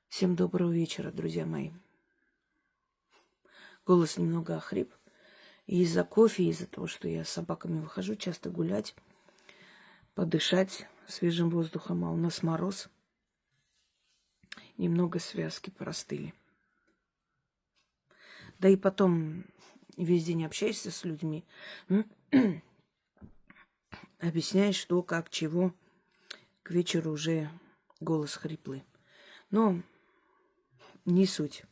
Всем доброго вечера, друзья мои. Голос немного охрип. И из-за кофе, из-за того, что я с собаками выхожу часто гулять, подышать свежим воздухом, а у нас мороз. Немного связки простыли. Да и потом весь день общаешься с людьми, объясняешь, что, как, чего. К вечеру уже голос хриплый. Но не суть.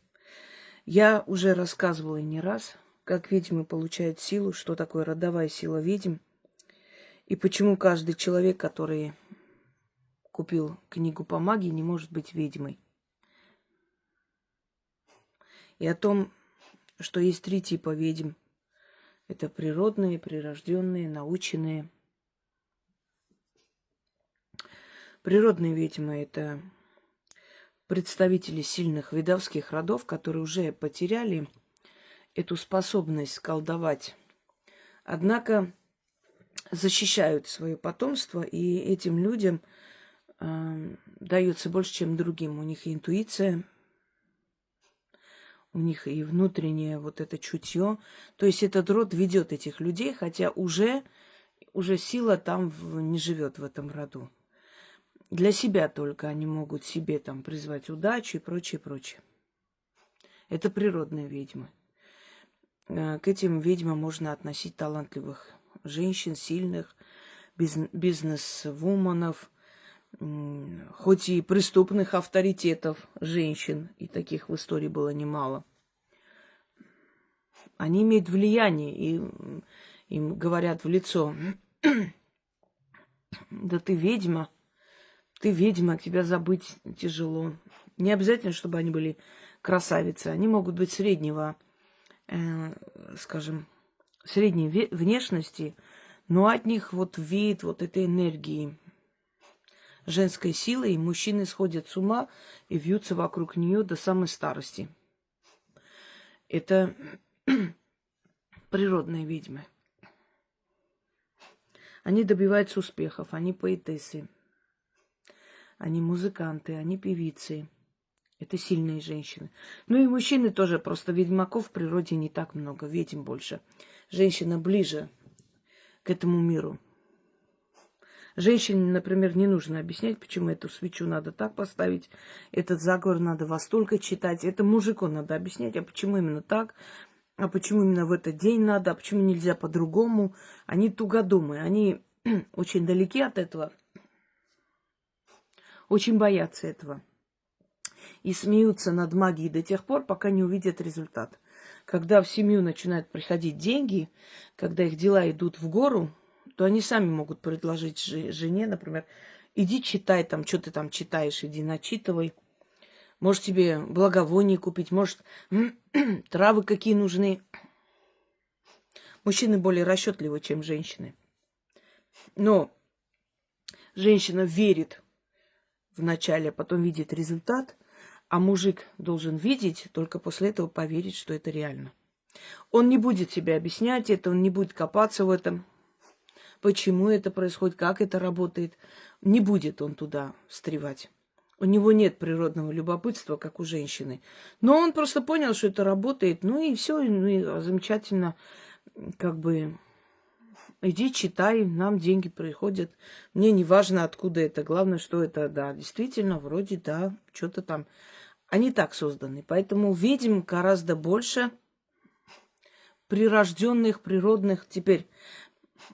Я уже рассказывала не раз, как ведьмы получают силу, что такое родовая сила ведьм, и почему каждый человек, который купил книгу по магии, не может быть ведьмой. И о том, что есть 3 типа ведьм. Это природные, прирожденные, наученные. Природные ведьмы – это представители сильных ведовских родов, которые уже потеряли эту способность колдовать. Однако защищают свое потомство, и этим людям дается больше, чем другим. У них и интуиция, у них и внутреннее вот это чутье. То есть этот род ведет этих людей, хотя уже сила там не живет в этом роду. Для себя только они могут себе там призвать удачу и прочее, прочее. Это природные ведьмы. К этим ведьмам можно относить талантливых женщин, сильных, бизнес-вуменов, хоть и преступных авторитетов женщин, и таких в истории было немало. Они имеют влияние, и им говорят в лицо: да ты ведьма, тебя забыть тяжело. Не обязательно, чтобы они были красавицы, они могут быть среднего, скажем, средней внешности, но от них вот веет вот этой энергии женской силы, и мужчины сходят с ума и вьются вокруг нее до самой старости. Это природные ведьмы. Они добиваются успехов, они поэтессы, они музыканты, они певицы. Это сильные женщины. Ну и мужчины тоже, просто ведьмаков в природе не так много, ведьм больше. Женщина ближе к этому миру. Женщине, например, не нужно объяснять, почему эту свечу надо так поставить, этот заговор надо во столько читать. Это мужику надо объяснять, а почему именно так, а почему именно в этот день надо, а почему нельзя по-другому. Они тугодумы, они очень далеки от этого, очень боятся этого. И смеются над магией до тех пор, пока не увидят результат. Когда в семью начинают приходить деньги, когда их дела идут в гору, то они сами могут предложить жене, например: иди читай там, что ты там читаешь, иди начитывай. Может, тебе благовоние купить, может, травы какие нужны. Мужчины более расчетливы, чем женщины. Но женщина верит вначале, а потом видит результат, а мужик должен видеть, только после этого поверить, что это реально. Он не будет тебе объяснять это, он не будет копаться в этом, почему это происходит, как это работает. Не будет он туда встревать. У него нет природного любопытства, как у женщины. Но он просто понял, что это работает. Ну и все, ну и замечательно, как бы, иди читай, нам деньги приходят. Мне не важно, откуда это. Главное, что это, да, действительно, вроде, да, что-то там. Они так созданы. Поэтому ведьм гораздо больше прирожденных, природных. Теперь,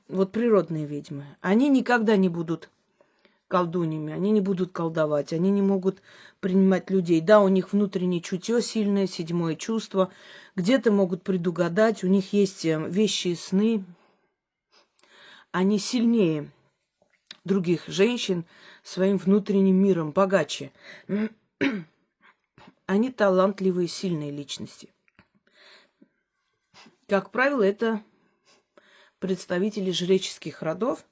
вот природные ведьмы, они никогда не будут колдуньями, они не будут колдовать, они не могут принимать людей. Да, у них внутреннее чутье сильное, 7-е чувство, где-то могут предугадать, у них есть вещи и сны. Они сильнее других женщин своим внутренним миром, богаче. Они талантливые, сильные личности. Как правило, это представители жреческих родов,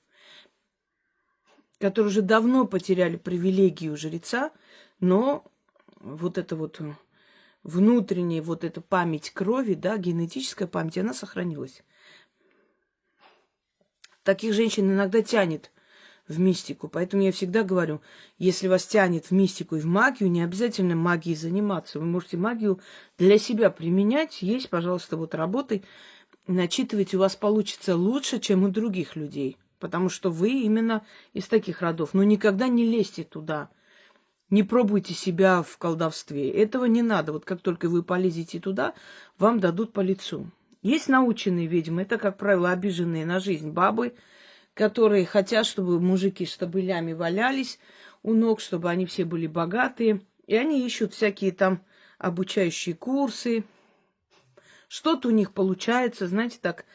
которые уже давно потеряли привилегию жреца, но вот эта вот внутренняя вот эта память крови, да, генетическая память, она сохранилась. Таких женщин иногда тянет в мистику. Поэтому я всегда говорю, если вас тянет в мистику и в магию, не обязательно магией заниматься. Вы можете магию для себя применять. Есть, пожалуйста, вот работы, начитывайте, у вас получится лучше, чем у других людей. Потому что вы именно из таких родов. Но никогда не лезьте туда. Не пробуйте себя в колдовстве. Этого не надо. Вот как только вы полезете туда, вам дадут по лицу. Есть наученные ведьмы. Это, как правило, обиженные на жизнь бабы, которые хотят, чтобы мужики штабелями валялись у ног, чтобы они все были богатые. И они ищут всякие там обучающие курсы. Что-то у них получается, знаете, так...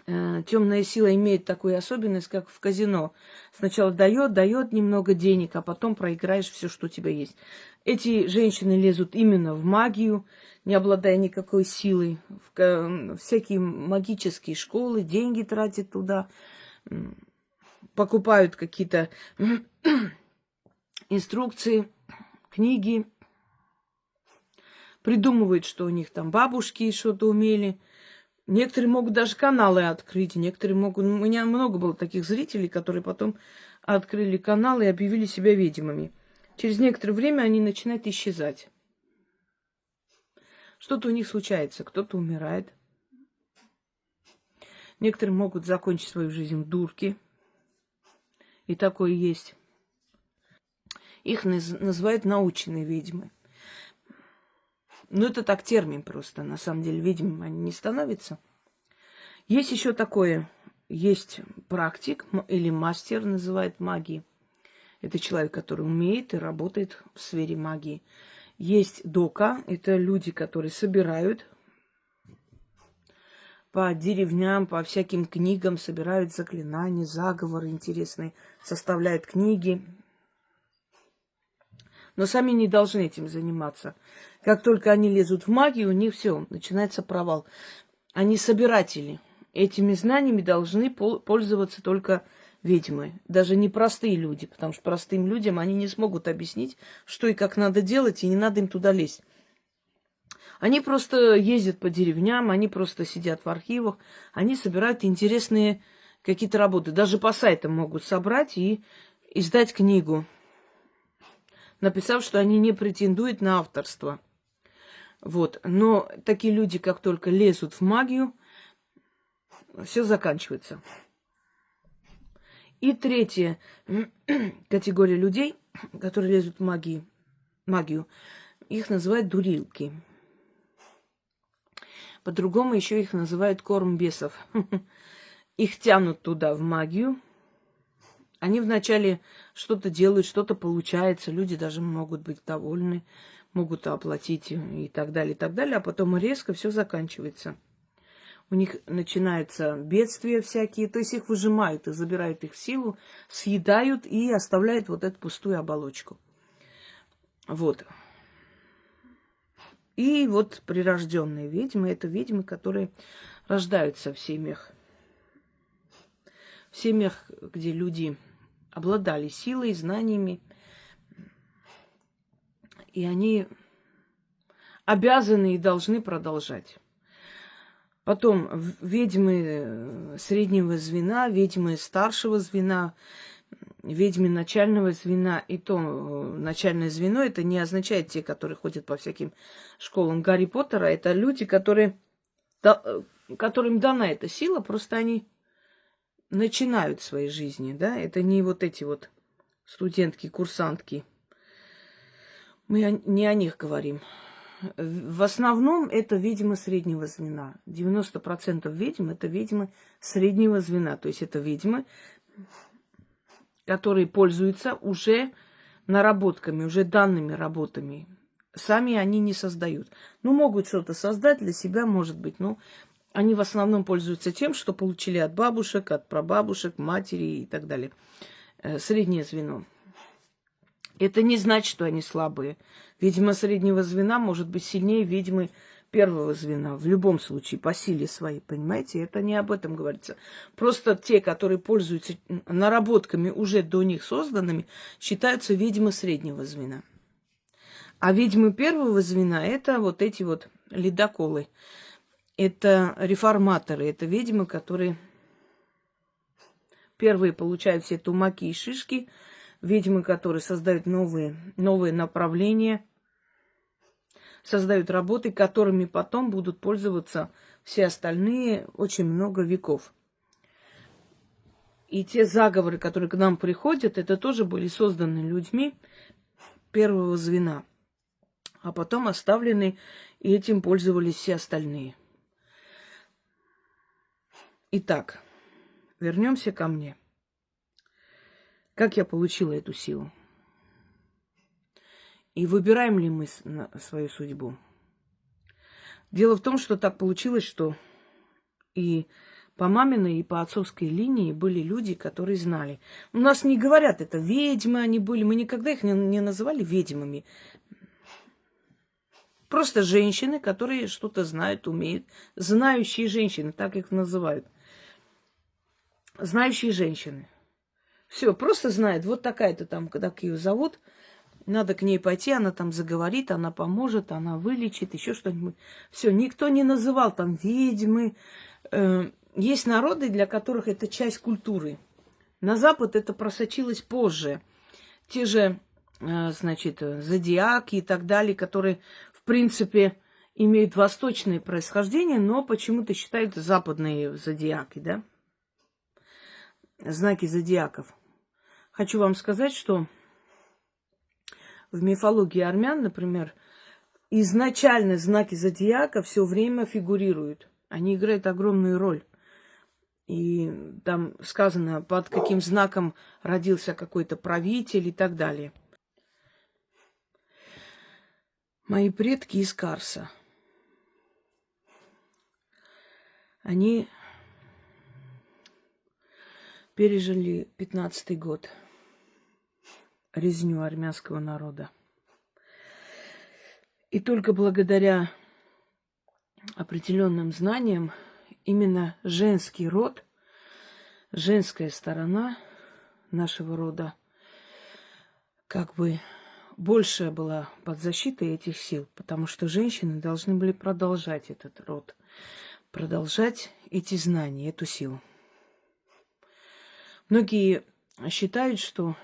Темная сила имеет такую особенность, как в казино. Сначала дает немного денег, а потом проиграешь все, что у тебя есть. Эти женщины лезут именно в магию, не обладая никакой силой, в всякие магические школы, деньги тратят туда, покупают какие-то инструкции, книги, придумывают, что у них там бабушки что-то умели. Некоторые могут даже каналы открыть, некоторые могут... У меня много было таких зрителей, которые потом открыли каналы и объявили себя ведьмами. Через некоторое время они начинают исчезать. Что-то у них случается, кто-то умирает. Некоторые могут закончить свою жизнь в дурке. И такое есть. Их называют наученные ведьмы. Ну, это так термин просто. На самом деле, ведьмами они не становятся. Есть еще такое. Есть практик или мастер, называют магии. Это человек, который умеет и работает в сфере магии. Есть дока. Это люди, которые собирают по деревням, по всяким книгам, собирают заклинания, заговоры интересные, составляют книги. Но сами не должны этим заниматься. Как только они лезут в магию, у них все, начинается провал. Они собиратели. Этими знаниями должны пользоваться только ведьмы. Даже не простые люди, потому что простым людям они не смогут объяснить, что и как надо делать, и не надо им туда лезть. Они просто ездят по деревням, они просто сидят в архивах, они собирают интересные какие-то работы. Даже по сайтам могут собрать и издать книгу, написав, что они не претендуют на авторство. Вот. Но такие люди, как только лезут в магию, все заканчивается. И третья категория людей, которые лезут в магию, их называют дурилки. По-другому еще их называют корм бесов. Их тянут туда, в магию. Они вначале что-то делают, что-то получается. Люди даже могут быть довольны, могут оплатить и так далее, а потом резко все заканчивается. У них начинаются бедствия всякие, то есть их выжимают и забирают их в силу, съедают и оставляют вот эту пустую оболочку. Вот. И вот прирожденные ведьмы, это ведьмы, которые рождаются в семьях, где люди обладали силой, знаниями, и они обязаны и должны продолжать. Потом ведьмы среднего звена, ведьмы старшего звена, ведьмы начального звена. И то начальное звено, это не означает те, которые ходят по всяким школам Гарри Поттера. Это люди, которым дана эта сила, просто они начинают свои жизни. Да? Это не вот эти вот студентки, курсантки. Мы не о них говорим. В основном это ведьмы среднего звена. 90% ведьм это ведьмы среднего звена. То есть это ведьмы, которые пользуются уже наработками, уже данными работами. Сами они не создают. Ну, могут что-то создать для себя, может быть, но они в основном пользуются тем, что получили от бабушек, от прабабушек, матери и так далее. Среднее звено. Это не значит, что они слабые. Ведьма среднего звена может быть сильнее ведьмы первого звена. В любом случае, по силе своей, понимаете? Это не об этом говорится. Просто те, которые пользуются наработками уже до них созданными, считаются ведьмы среднего звена. А ведьмы первого звена – это вот эти вот ледоколы. Это реформаторы, это ведьмы, которые Первые получают все тумаки и шишки, ведьмы, которые создают новые направления, создают работы, которыми потом будут пользоваться все остальные очень много веков. И те заговоры, которые к нам приходят, это тоже были созданы людьми первого звена, а потом оставлены, и этим пользовались все остальные. Итак, вернемся ко мне. Как я получила эту силу? И выбираем ли мы свою судьбу? Дело в том, что так получилось, что и по маминой, и по отцовской линии были люди, которые знали. У нас не говорят, это ведьмы они были. Мы никогда их не называли ведьмами. Просто женщины, которые что-то знают, умеют. Знающие женщины, так их называют. Знающие женщины. Все, просто знает. Вот такая-то там, как ее зовут. Надо к ней пойти, она там заговорит, она поможет, она вылечит, еще что-нибудь. Все, никто не называл там ведьмы. Есть народы, для которых это часть культуры. На Запад это просочилось позже. Те же, значит, зодиаки и так далее, которые, в принципе, имеют восточное происхождение, но почему-то считают западные зодиаки, да? Знаки зодиаков. Хочу вам сказать, что в мифологии армян, например, изначально знаки зодиака все время фигурируют. Они играют огромную роль. И там сказано, под каким знаком родился какой-то правитель и так далее. Мои предки из Карса. Они пережили 15-й год. Резню армянского народа. И только благодаря определенным знаниям именно женский род, женская сторона нашего рода как бы больше была под защитой этих сил, потому что женщины должны были продолжать этот род, продолжать эти знания, эту силу. Многие считают, что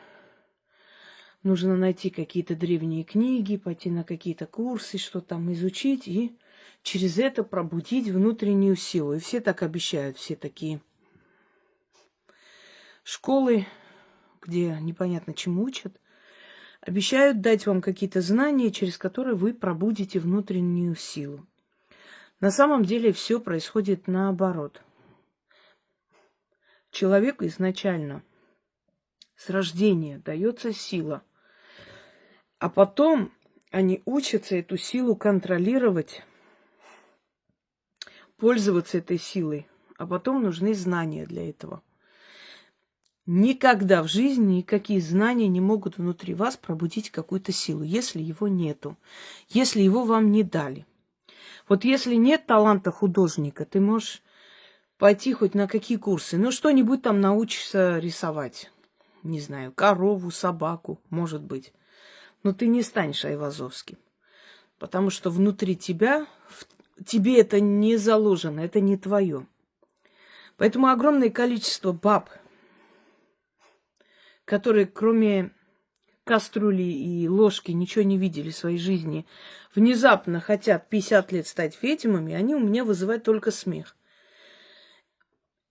нужно найти какие-то древние книги, пойти на какие-то курсы, что там изучить и через это пробудить внутреннюю силу. И все так обещают, все такие школы, где непонятно чему учат, обещают дать вам какие-то знания, через которые вы пробудите внутреннюю силу. На самом деле все происходит наоборот. Человеку изначально с рождения дается сила, а потом они учатся эту силу контролировать, пользоваться этой силой, а потом нужны знания для этого. Никогда в жизни никакие знания не могут внутри вас пробудить какую-то силу, если его нету, если его вам не дали. Вот если нет таланта художника, ты можешь пойти хоть на какие курсы, ну что-нибудь там научишься рисовать. Не знаю, корову, собаку, может быть. Но ты не станешь Айвазовским. Потому что внутри тебя, тебе это не заложено, это не твое. Поэтому огромное количество баб, которые кроме кастрюли и ложки ничего не видели в своей жизни, внезапно хотят 50 лет стать ведьмами, они у меня вызывают только смех.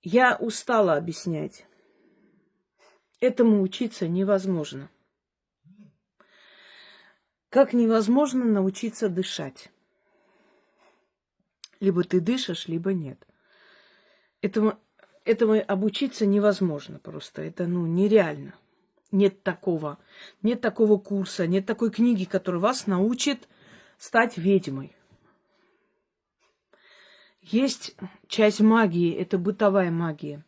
Я устала объяснять. Этому учиться невозможно. Как невозможно научиться дышать. Либо ты дышишь, либо нет. Этому обучиться невозможно просто. Это нереально. Нет такого курса, нет такой книги, которая вас научит стать ведьмой. Есть часть магии, это бытовая магия,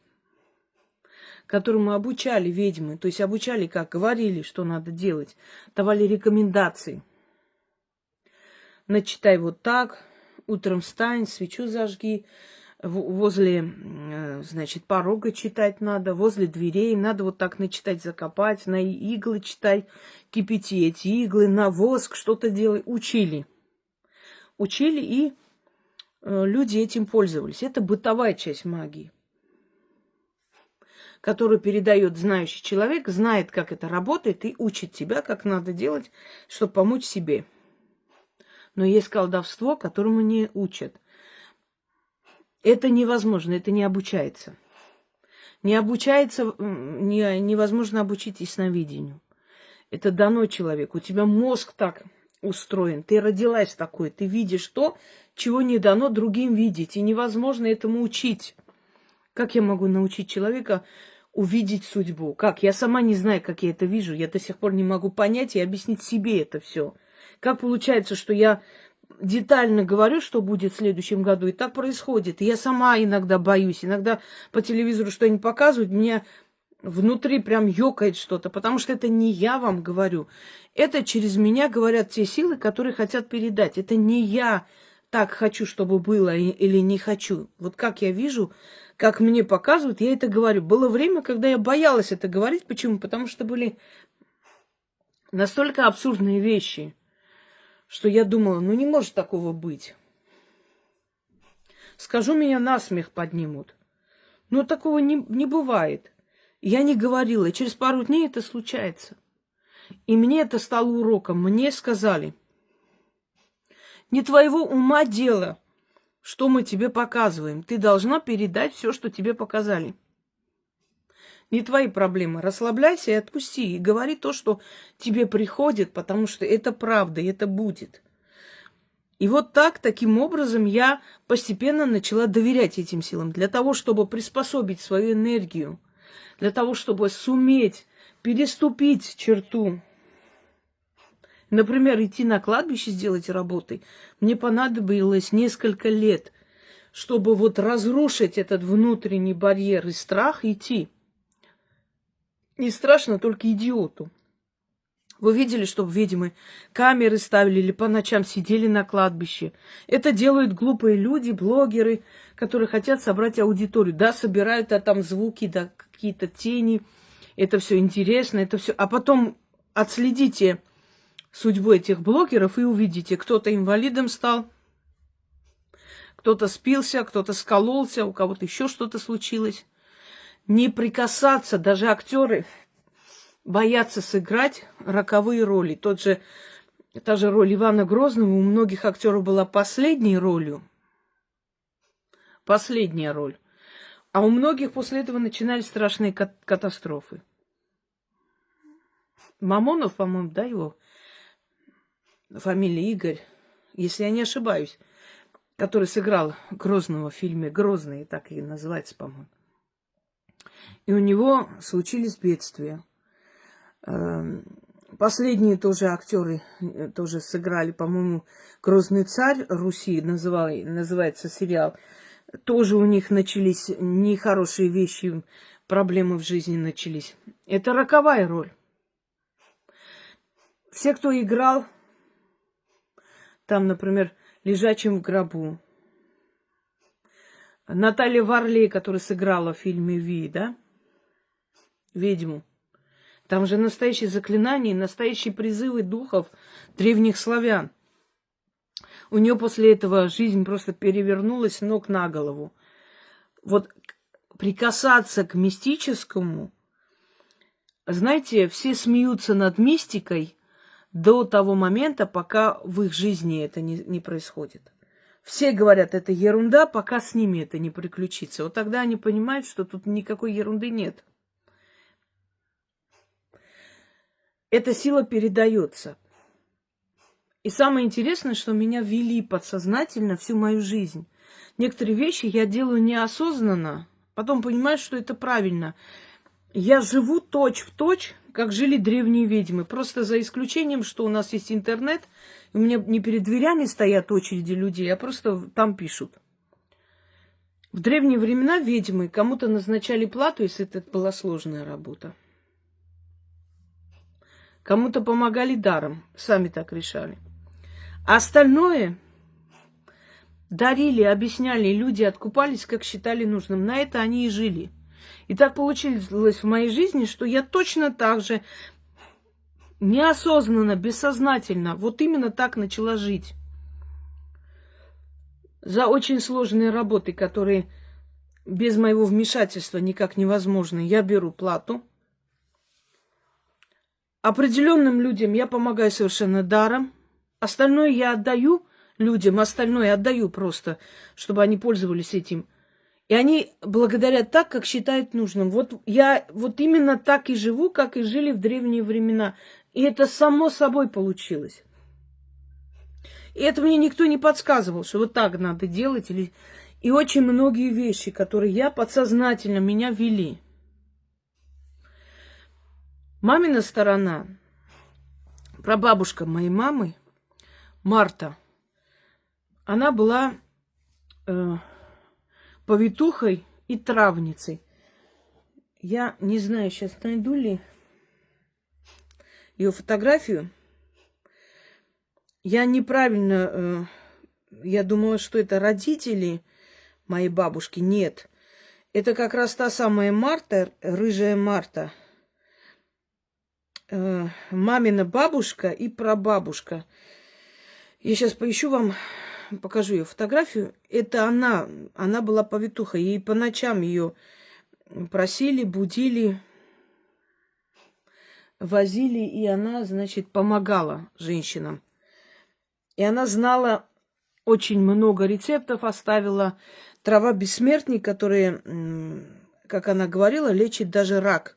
которую мы обучали ведьмы. То есть обучали как? Говорили, что надо делать. Давали рекомендации. Начитай вот так. Утром встань, свечу зажги. Возле, значит, порога читать надо. Возле дверей надо вот так начитать, закопать. На иглы читай, кипяти эти иглы. На воск что-то делай. Учили. Учили, и люди этим пользовались. Это бытовая часть магии. которую передает знающий человек, знает, как это работает, и учит тебя, как надо делать, чтобы помочь себе. Но есть колдовство, которому не учат. Это невозможно, это не обучается. Невозможно обучить ясновидению. Это дано человеку. У тебя мозг так устроен. Ты родилась такой. Ты видишь то, чего не дано другим видеть. И невозможно этому учить. Как я могу научить человека увидеть судьбу? Как? Я сама не знаю, как я это вижу. Я до сих пор не могу понять и объяснить себе это все. Как получается, что я детально говорю, что будет в следующем году, и так происходит. И я сама иногда боюсь. Иногда по телевизору что-нибудь показывают, меня внутри прям ёкает что-то, потому что это не я вам говорю. Это через меня говорят те силы, которые хотят передать. Это не я так хочу, чтобы было, или не хочу. Вот как я вижу, как мне показывают, я это говорю. Было время, когда я боялась это говорить. Почему? Потому что были настолько абсурдные вещи, что я думала, ну не может такого быть. Скажу, меня насмех поднимут. Но такого не бывает. Я не говорила, и через пару дней это случается. И мне это стало уроком. Мне сказали, не твоего ума дело, что мы тебе показываем. Ты должна передать все, что тебе показали. Не твои проблемы. Расслабляйся и отпусти. И говори то, что тебе приходит, потому что это правда, и это будет. И вот таким образом я постепенно начала доверять этим силам. Для того, чтобы приспособить свою энергию, для того, чтобы суметь переступить черту. Например, идти на кладбище сделать работы. Мне понадобилось несколько лет, чтобы вот разрушить этот внутренний барьер и страх идти. Не страшно только идиоту. Вы видели, что ведьмы камеры ставили или по ночам сидели на кладбище? Это делают глупые люди, блогеры, которые хотят собрать аудиторию. Да, собирают там звуки, да, какие-то тени. Это все интересно, это все. А потом отследите судьбу этих блогеров и увидите, кто-то инвалидом стал, кто-то спился, кто-то скололся, у кого-то еще что-то случилось. Не прикасаться, даже актеры боятся сыграть роковые роли. Та же роль Ивана Грозного у многих актеров была последней ролью. Последняя роль. А у многих после этого начинались страшные катастрофы. Мамонов, по-моему, да, его фамилия Игорь, если я не ошибаюсь, который сыграл Грозного в фильме «Грозный», так и называется, по-моему. И у него случились бедствия. Последние тоже актеры тоже сыграли, по-моему, «Грозный царь Руси», называется сериал. Тоже у них начались нехорошие вещи, проблемы в жизни начались. Это роковая роль. Все, кто играл, там, например, «Лежачим в гробу», Наталья Варлей, которая сыграла в фильме «Ви», да? Ведьму. Там же настоящие заклинания, настоящие призывы духов древних славян. У нее после этого жизнь просто перевернулась с ног на голову. Вот прикасаться к мистическому, знаете, все смеются над мистикой до того момента, пока в их жизни это не происходит. Все говорят, это ерунда, пока с ними это не приключится. Вот тогда они понимают, что тут никакой ерунды нет. Эта сила передается. И самое интересное, что меня вели подсознательно всю мою жизнь. Некоторые вещи я делаю неосознанно, потом понимаю, что это правильно. Я живу точь-в-точь, как жили древние ведьмы. Просто за исключением, что у нас есть интернет, у меня не перед дверями стоят очереди людей, а просто там пишут. В древние времена ведьмы кому-то назначали плату, если это была сложная работа. Кому-то помогали даром, сами так решали. А остальное дарили, объясняли, люди откупались, как считали нужным. На это они и жили. И так получилось в моей жизни, что я точно так же неосознанно, бессознательно, вот именно так начала жить. За очень сложные работы, которые без моего вмешательства никак невозможно. Я беру плату. Определенным людям я помогаю совершенно даром. Остальное я отдаю людям, остальное отдаю просто, чтобы они пользовались этим. И они благодарят так, как считают нужным. Вот я вот именно так и живу, как и жили в древние времена. И это само собой получилось. И это мне никто не подсказывал, что вот так надо делать. И очень многие вещи, которые я подсознательно меня вели. Мамина сторона, прабабушка моей мамы, Марта, она была повитухой и травницей. Я не знаю, сейчас найду ли ее фотографию. Я неправильно, я думала, что это родители моей бабушки. Нет, это как раз та самая Марта, рыжая Марта, мамина бабушка и прабабушка. Я сейчас поищу вам, покажу ее фотографию. Это она была повитухой. Ей по ночам ее просили, будили, возили, и она, значит, помогала женщинам. И она знала очень много рецептов, оставила. Трава бессмертник, которая, как она говорила, лечит даже рак.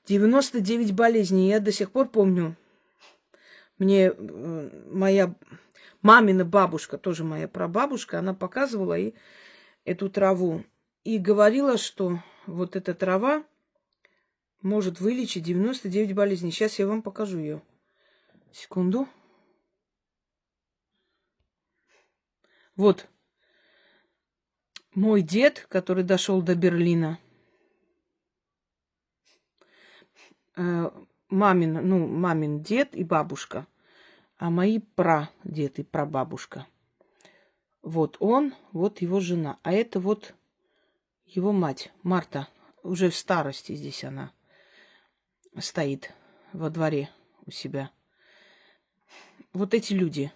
99 болезней. Я до сих пор помню. Мне моя мамина бабушка, тоже моя прабабушка, она показывала ей эту траву. И говорила, что вот эта трава может вылечить 99 болезней. Сейчас я вам покажу ее. Секунду. Вот мой дед, который дошел до Берлина. Мамин дед и бабушка. А мои прадед и прабабушка. Вот он, вот его жена. А это вот его мать, Марта. Уже в старости здесь она стоит во дворе у себя. Вот эти люди.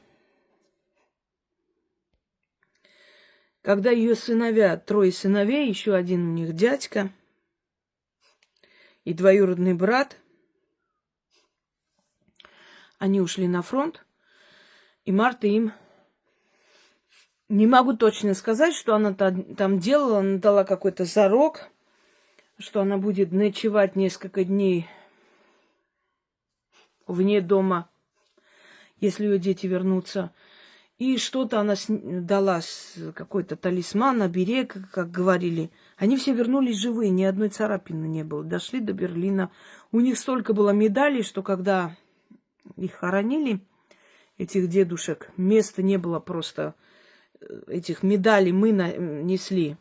Когда ее сыновья, 3 сыновей, еще один у них дядька и двоюродный брат, они ушли на фронт, и Марта им, не могу точно сказать, что она там делала, она дала какой-то зарок, что она будет ночевать несколько дней вне дома, если ее дети вернутся. И что-то она дала, какой-то талисман, оберег, как говорили. Они все вернулись живые, ни одной царапины не было. Дошли до Берлина. У них столько было медалей, что когда их хоронили, этих дедушек, места не было просто. Этих медалей мы несли.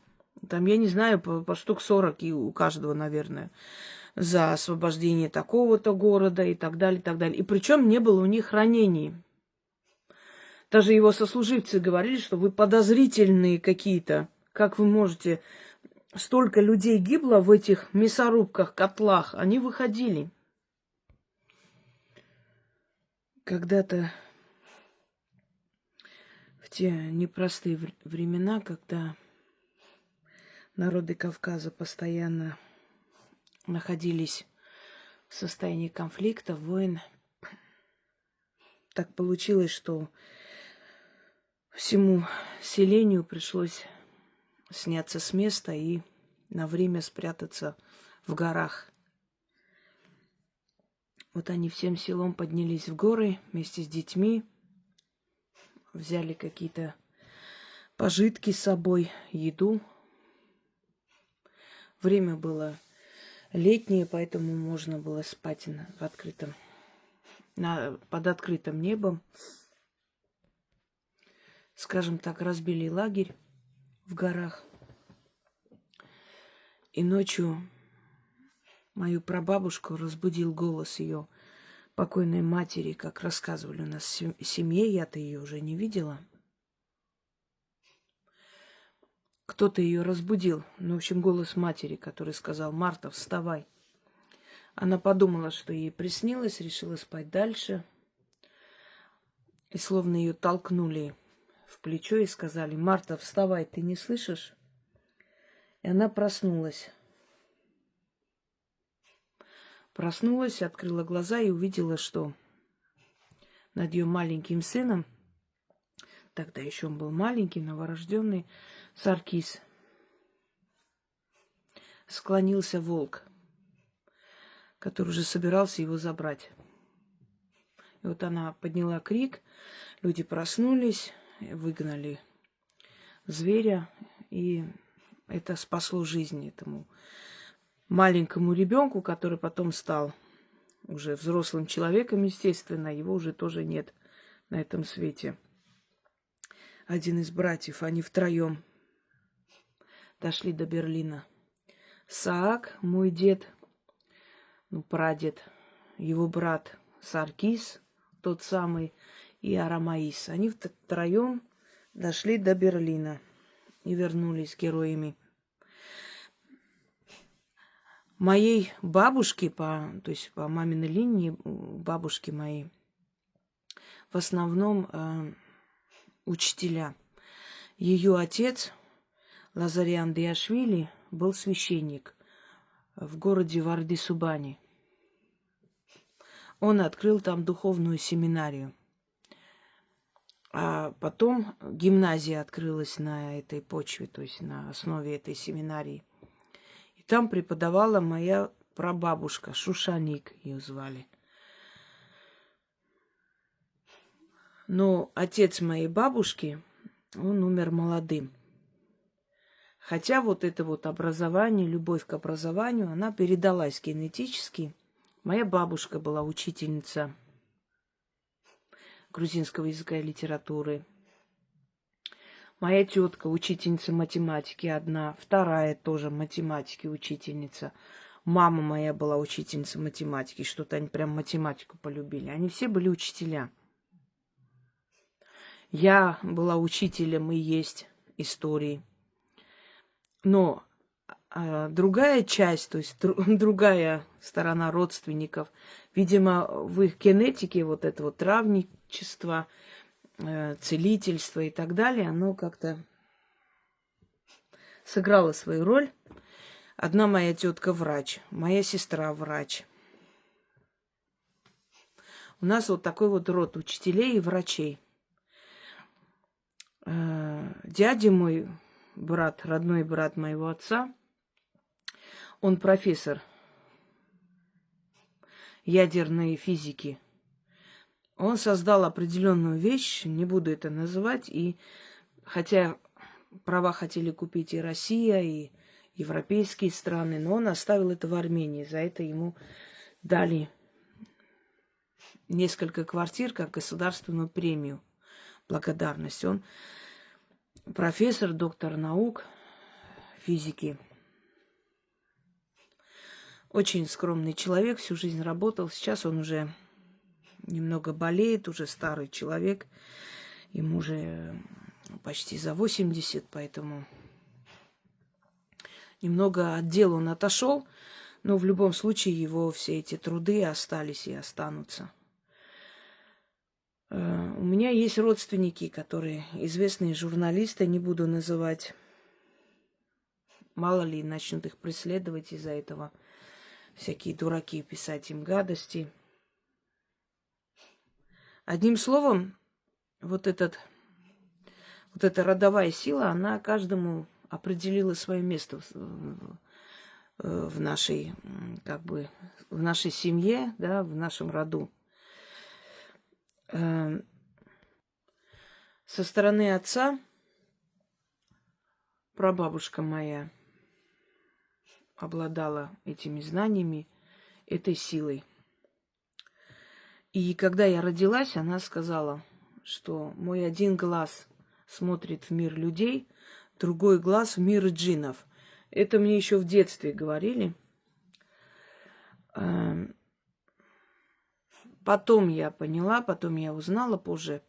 Там, я не знаю, по штук 40 и у каждого, наверное, за освобождение такого-то города и так далее, и так далее. И причем не было у них ранений. Даже его сослуживцы говорили, что вы подозрительные какие-то. Как вы можете? Столько людей гибло в этих мясорубках, котлах. Они выходили. Когда-то в те непростые времена, когда народы Кавказа постоянно находились в состоянии конфликта, войн, так получилось, что всему селению пришлось сняться с места и на время спрятаться в горах. Вот они всем селом поднялись в горы вместе с детьми, взяли какие-то пожитки с собой, еду. Время было летнее, поэтому можно было спать под открытым небом. Скажем так, разбили лагерь в горах. И ночью мою прабабушку разбудил голос ее покойной матери, как рассказывали у нас в семье, я-то ее уже не видела. Кто-то ее разбудил. Ну, в общем, голос матери, который сказал: «Марта, вставай». Она подумала, что ей приснилось, решила спать дальше. И словно ее толкнули в плечо и сказали: «Марта, вставай, ты не слышишь? И она проснулась. Проснулась, открыла глаза и увидела, что над ее маленьким сыном, тогда еще он был маленький, новорожденный, Саркис, склонился волк, который уже собирался его забрать. И вот она подняла крик, люди проснулись, выгнали зверя, и это спасло жизнь этому маленькому ребенку, который потом стал уже взрослым человеком, естественно, его уже тоже нет на этом свете. Один из братьев, они втроем дошли до Берлина. Саак, мой дед, прадед, его брат Саркис, тот самый, и Арамаис. Они втроем дошли до Берлина и вернулись героями. Моей бабушке, то есть по маминой линии, бабушки моей, в основном учителя. Ее отец, Лазарян Диашвили, был священник в городе Варди-Субани. Он открыл там духовную семинарию. А потом гимназия открылась на этой почве, то есть на основе этой семинарии. И там преподавала моя прабабушка, Шушаник ее звали. Но отец моей бабушки, он умер молодым. Хотя вот это вот образование, любовь к образованию, она передалась генетически. Моя бабушка была учительница грузинского языка и литературы. Моя тетка учительница математики одна, вторая тоже математики учительница. Мама моя была учительница математики, что-то они прям математику полюбили. Они все были учителя. Я была учителем и есть истории. Но другая часть, то есть другая сторона родственников, видимо, в их генетике вот это вот травничество, целительство и так далее, оно как-то сыграло свою роль. Одна моя тетка врач, моя сестра врач. У нас вот такой вот род учителей и врачей. Дядя мой, брат, родной брат моего отца, он профессор ядерной физики. Он создал определенную вещь, не буду это называть, и хотя права хотели купить и Россия, и европейские страны, но он оставил это в Армении. За это ему дали несколько квартир как государственную премию, благодарность. Он профессор, доктор наук, физики. Очень скромный человек, всю жизнь работал. Сейчас он уже немного болеет, уже старый человек. Ему уже почти за 80, поэтому немного от дела он отошел. Но в любом случае его все эти труды остались и останутся. У меня есть родственники, которые известные журналисты, не буду называть. Мало ли, начнут их преследовать из-за этого. Всякие дураки писать им гадости. Одним словом, вот эта родовая сила, она каждому определила свое место в нашей, в нашей семье, да, в нашем роду. Со стороны отца прабабушка моя обладала этими знаниями, этой силой. И когда я родилась, она сказала, что мой один глаз смотрит в мир людей, другой глаз в мир джиннов. Это мне еще в детстве говорили. Потом я поняла, потом я узнала позже,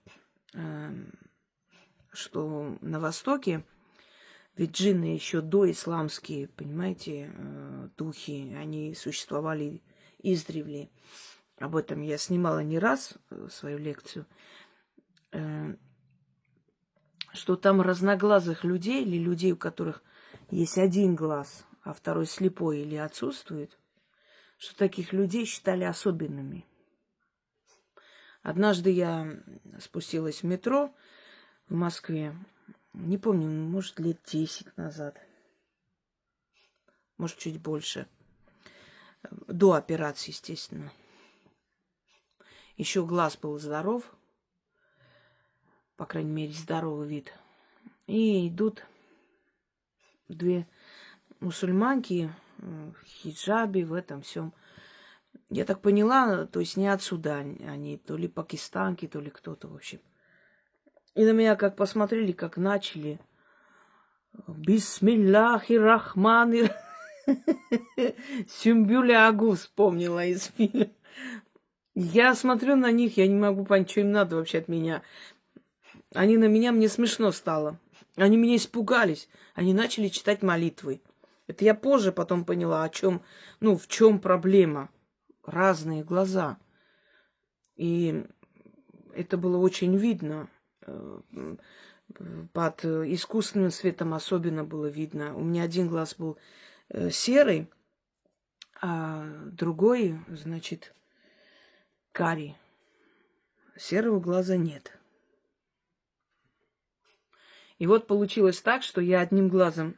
что на Востоке, ведь джинны еще доисламские, понимаете, духи, они существовали издревле. Об этом я снимала не раз свою лекцию, что там разноглазых людей или людей, у которых есть один глаз, а второй слепой или отсутствует, что таких людей считали особенными. Однажды я спустилась в метро в Москве, не помню, может, лет 10 назад, может, чуть больше, до операции, естественно. Еще глаз был здоров, по крайней мере, здоровый вид. И идут две мусульманки в хиджабе, в этом всем. Я так поняла, то есть не отсюда они, то ли пакистанки, то ли кто-то, в общем. И на меня как посмотрели, как начали. Бисмиллахи рахмани. Сюмбюля Агу вспомнила из фильма. Я смотрю на них, я не могу понять, что им надо вообще от меня. Они на меня, мне смешно стало. Они меня испугались. Они начали читать молитвы. Это я позже потом поняла, о чем, в чем проблема. Разные глаза. И это было очень видно. Под искусственным светом особенно было видно. У меня один глаз был серый, а другой, значит, карий. Серого глаза нет. И вот получилось так, что я одним глазом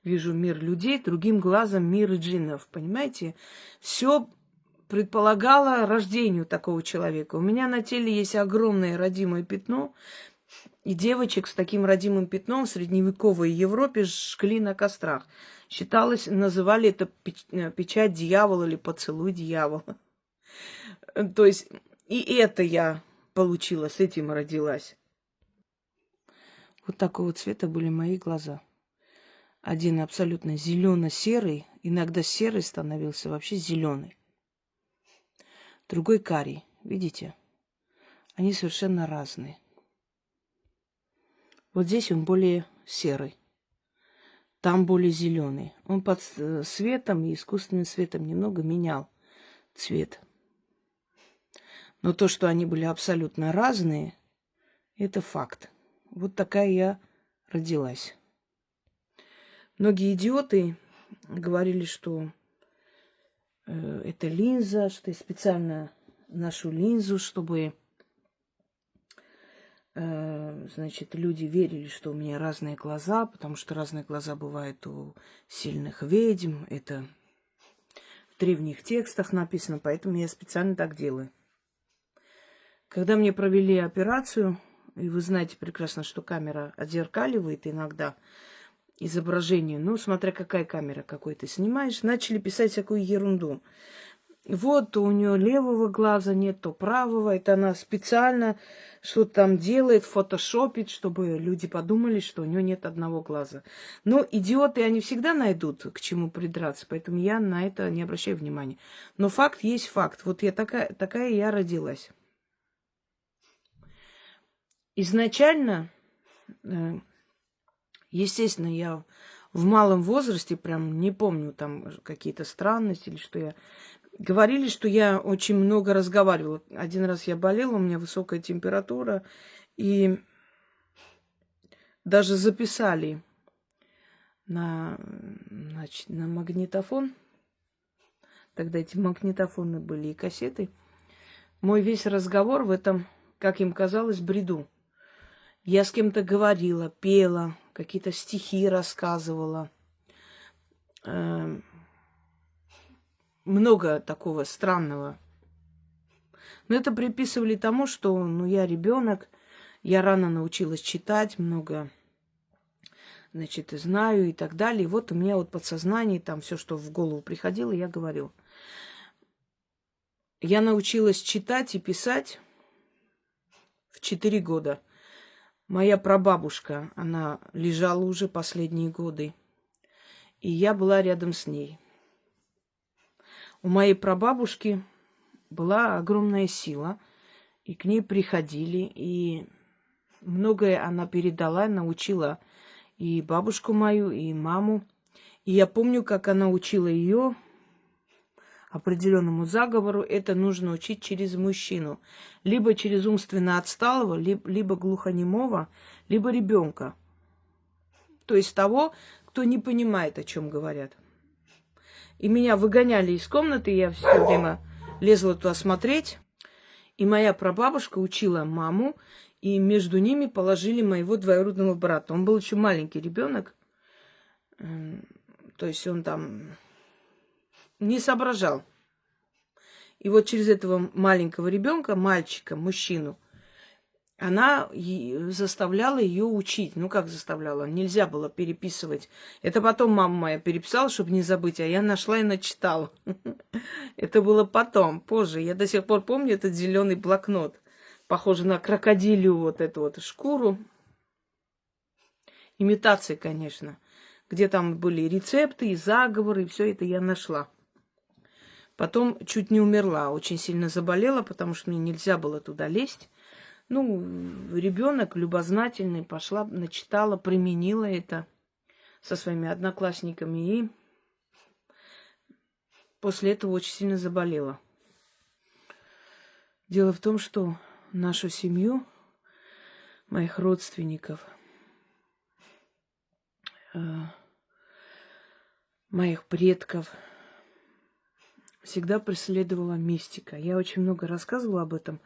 вижу мир людей, другим глазом мир джиннов. Понимаете? Все предполагало рождению такого человека. У меня на теле есть огромное родимое пятно, и девочек с таким родимым пятном в средневековой Европе жгли на кострах. Считалось, называли это печать дьявола или поцелуй дьявола. То есть и это я получила, с этим родилась. Вот такого цвета были мои глаза. Один абсолютно зелено-серый, иногда серый становился вообще зеленый. Другой карий, видите? Они совершенно разные. Вот здесь он более серый, там более зеленый. Он под светом и искусственным светом немного менял цвет. Но то, что они были абсолютно разные, это факт. Вот такая я родилась. Многие идиоты говорили, что это линза, что я специально ношу линзу, чтобы, значит, люди верили, что у меня разные глаза, потому что разные глаза бывают у сильных ведьм. Это в древних текстах написано, поэтому я специально так делаю. Когда мне провели операцию, и вы знаете прекрасно, что камера отзеркаливает иногда изображение, смотря какая камера, какой ты снимаешь, начали писать всякую ерунду. Вот, то у нее левого глаза нет, то правого. Это она специально что-то там делает, фотошопит, чтобы люди подумали, что у нее нет одного глаза. Но идиоты, они всегда найдут, к чему придраться, поэтому я на это не обращаю внимания. Но факт есть факт. Вот я такая я родилась. Изначально, естественно, я в малом возрасте, прям не помню там какие-то странности или что я... Говорили, что я очень много разговаривала. Один раз я болела, у меня высокая температура, и даже записали на магнитофон. Тогда эти магнитофоны были и кассеты. Мой весь разговор в этом, как им казалось, бреду. Я с кем-то говорила, пела, какие-то стихи рассказывала. Много такого странного. Но это приписывали тому, что я ребенок, я рано научилась читать, много, значит, знаю и так далее. И вот у меня подсознание, там все, что в голову приходило, я говорила. Я научилась читать и писать в 4 года. Моя прабабушка, она лежала уже последние годы, и я была рядом с ней. У моей прабабушки была огромная сила, и к ней приходили, и многое она передала, научила и бабушку мою, и маму. И я помню, как она учила ее определенному заговору. Это нужно учить через мужчину. Либо через умственно отсталого, либо глухонемого, либо ребенка. То есть того, кто не понимает, о чем говорят. И меня выгоняли из комнаты, я все время лезла туда смотреть. И моя прабабушка учила маму, и между ними положили моего двоюродного брата. Он был еще маленький ребенок, то есть он там не соображал. И вот через этого маленького ребенка, мальчика, мужчину, она заставляла ее учить. Ну, как заставляла? Нельзя было переписывать. Это потом мама моя переписала, чтобы не забыть, а я нашла и начитала. Это было потом, позже. Я до сих пор помню этот зеленый блокнот, похожий на крокодилью вот эту вот шкуру. Имитация, конечно. Где там были рецепты и заговоры, и все это я нашла. Потом чуть не умерла, очень сильно заболела, потому что мне нельзя было туда лезть. Ну, ребенок любознательный, пошла, начитала, применила это со своими одноклассниками и после этого очень сильно заболела. Дело в том, что нашу семью, моих родственников, моих предков всегда преследовала мистика. Я очень много рассказывала об этом,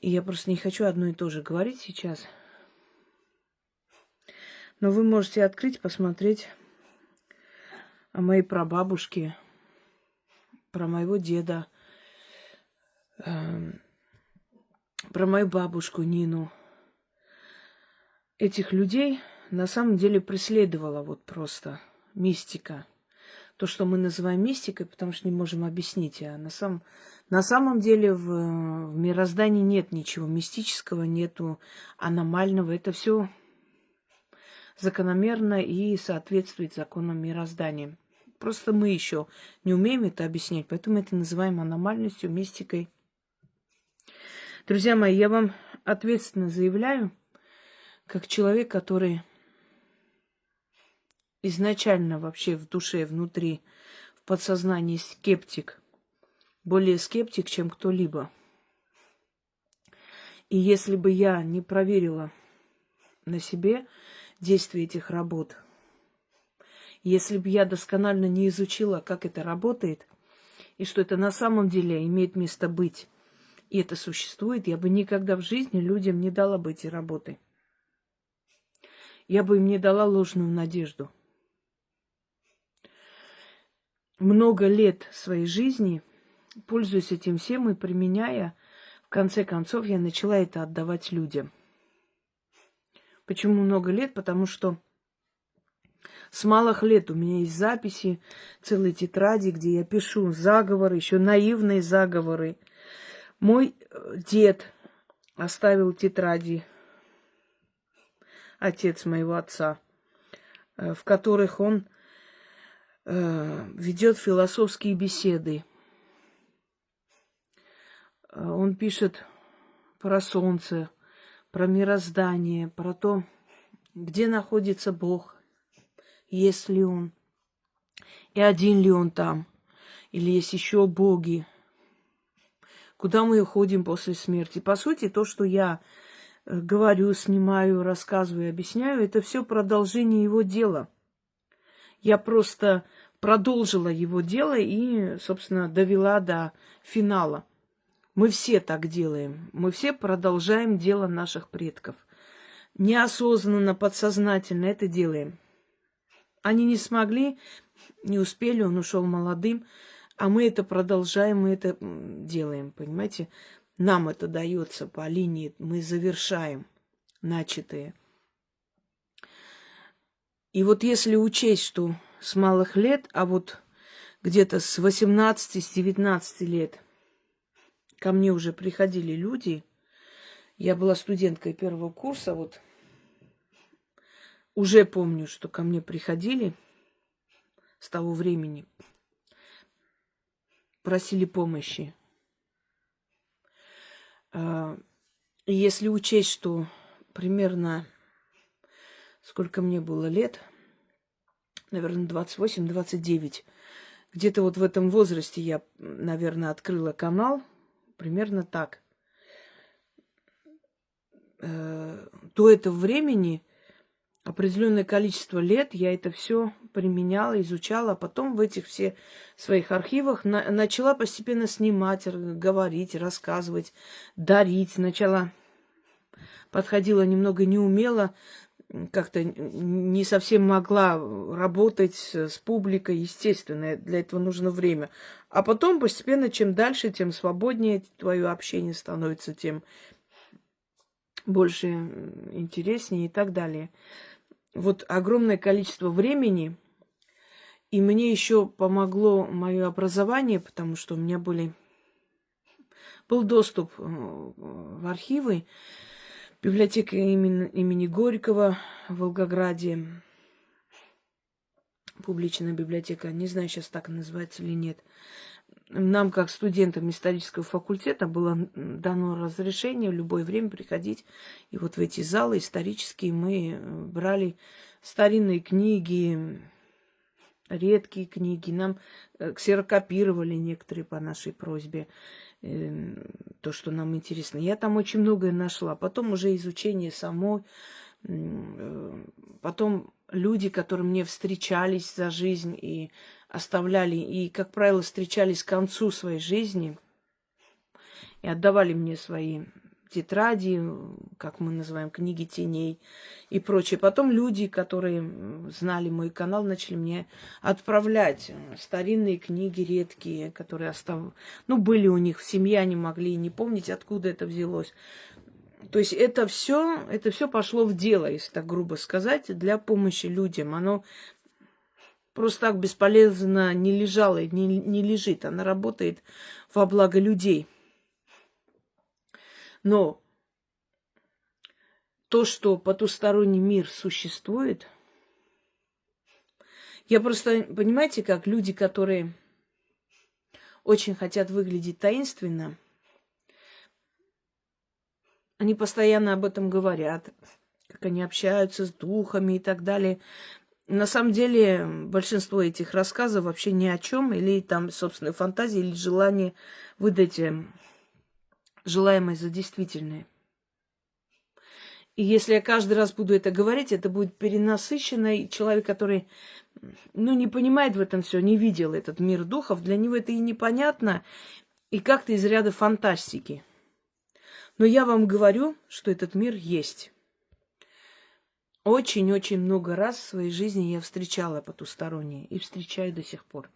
и я просто не хочу одно и то же говорить сейчас. Но вы можете открыть, посмотреть о моей прабабушке, про моего деда, про мою бабушку Нину. Этих людей на самом деле преследовала вот просто мистика. То, что мы называем мистикой, потому что не можем объяснить. А на самом деле в мироздании нет ничего мистического, нету аномального. Это все закономерно и соответствует законам мироздания. Просто мы еще не умеем это объяснять, поэтому это называем аномальностью, мистикой. Друзья мои, я вам ответственно заявляю, как человек, который изначально вообще в душе, внутри, в подсознании скептик, более скептик, чем кто-либо. И если бы я не проверила на себе действие этих работ, если бы я досконально не изучила, как это работает, и что это на самом деле имеет место быть, и это существует, я бы никогда в жизни людям не дала бы эти работы. Я бы им не дала ложную надежду. Много лет своей жизни, пользуясь этим всем и применяя, в конце концов, я начала это отдавать людям. Почему много лет? Потому что с малых лет у меня есть записи, целые тетради, где я пишу заговоры, еще наивные заговоры. Мой дед оставил тетради, отец моего отца, в которых он ведет философские беседы. Он пишет про солнце, про мироздание, про то, где находится Бог, есть ли Он, и один ли Он там, или есть еще боги, куда мы уходим после смерти. По сути, то, что я говорю, снимаю, рассказываю, объясняю, это все продолжение его дела. Я просто продолжила его дело и, собственно, довела до финала. Мы все так делаем. Мы все продолжаем дело наших предков. Неосознанно, подсознательно это делаем. Они не смогли, не успели, он ушел молодым, а мы это продолжаем, мы это делаем, понимаете? Нам это дается по линии, мы завершаем начатое. И вот если учесть, что с малых лет, а вот где-то с 18, с 19 лет ко мне уже приходили люди, я была студенткой первого курса, вот уже помню, что ко мне приходили с того времени, просили помощи. И если учесть, что примерно, сколько мне было лет, наверное, 28-29, где-то вот в этом возрасте я, наверное, открыла канал, примерно так. До этого времени определенное количество лет я это все применяла, изучала, а потом в этих всех своих архивах начала постепенно снимать, говорить, рассказывать, дарить. Сначала подходила немного неумело, как-то не совсем могла работать с публикой, естественно, для этого нужно время. А потом постепенно, чем дальше, тем свободнее твое общение становится, тем больше интереснее и так далее. Вот огромное количество времени, и мне еще помогло мое образование, потому что у меня был доступ в архивы. Библиотека имени Горького в Волгограде, публичная библиотека, не знаю, сейчас так называется или нет. Нам, как студентам исторического факультета, было дано разрешение в любое время приходить. И вот в эти залы исторические мы брали старинные книги, редкие книги. Нам ксерокопировали некоторые по нашей просьбе то, что нам интересно. Я там очень многое нашла. Потом уже изучение самой. Потом люди, которые мне встречались за жизнь и оставляли, и, как правило, встречались к концу своей жизни и отдавали мне свои тетради, как мы называем, книги теней и прочее. Потом люди, которые знали мой канал, начали мне отправлять старинные книги редкие, которые были у них в семье, они могли и не помнить, откуда это взялось. То есть это все пошло в дело, если так грубо сказать, для помощи людям. Оно просто так бесполезно не лежало, не лежит. Оно работает во благо людей. Но то, что потусторонний мир существует, я просто, понимаете, как люди, которые очень хотят выглядеть таинственно, они постоянно об этом говорят, как они общаются с духами и так далее. На самом деле большинство этих рассказов вообще ни о чем, или там собственной фантазии, или желание выдать желаемое за действительное. И если я каждый раз буду это говорить, это будет перенасыщенно, и человек, который не понимает в этом все, не видел этот мир духов, для него это и непонятно, и как-то из ряда фантастики. Но я вам говорю, что этот мир есть. Очень-очень много раз в своей жизни я встречала потустороннее и встречаю до сих пор.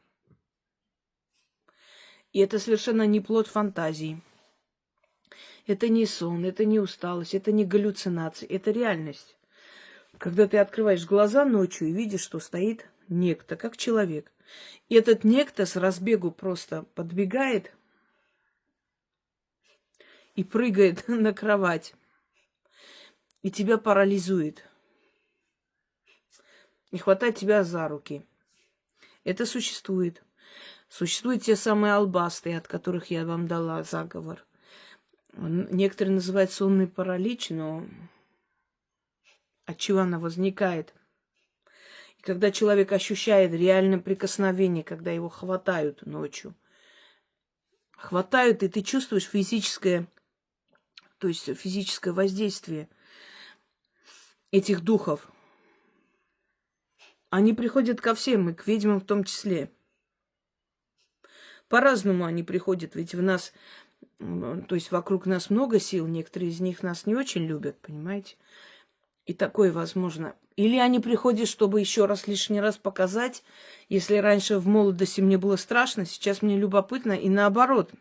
И это совершенно не плод фантазии. Это не сон, это не усталость, это не галлюцинации, это реальность. Когда ты открываешь глаза ночью и видишь, что стоит некто, как человек. И этот некто с разбегу просто подбегает и прыгает на кровать. И тебя парализует. И хватает тебя за руки. Это существует. Существуют те самые албасты, от которых я вам дала заговор. Некоторые называют сонный паралич, но от чего она возникает? И когда человек ощущает реальное прикосновение, когда его хватают ночью, хватают, и ты чувствуешь физическое, то есть физическое воздействие этих духов. Они приходят ко всем, и к ведьмам в том числе. По-разному они приходят, ведь в нас, то есть вокруг нас много сил, некоторые из них нас не очень любят, понимаете? И такое возможно. Или они приходят, чтобы еще раз, лишний раз показать, если раньше в молодости мне было страшно, сейчас мне любопытно, и наоборот.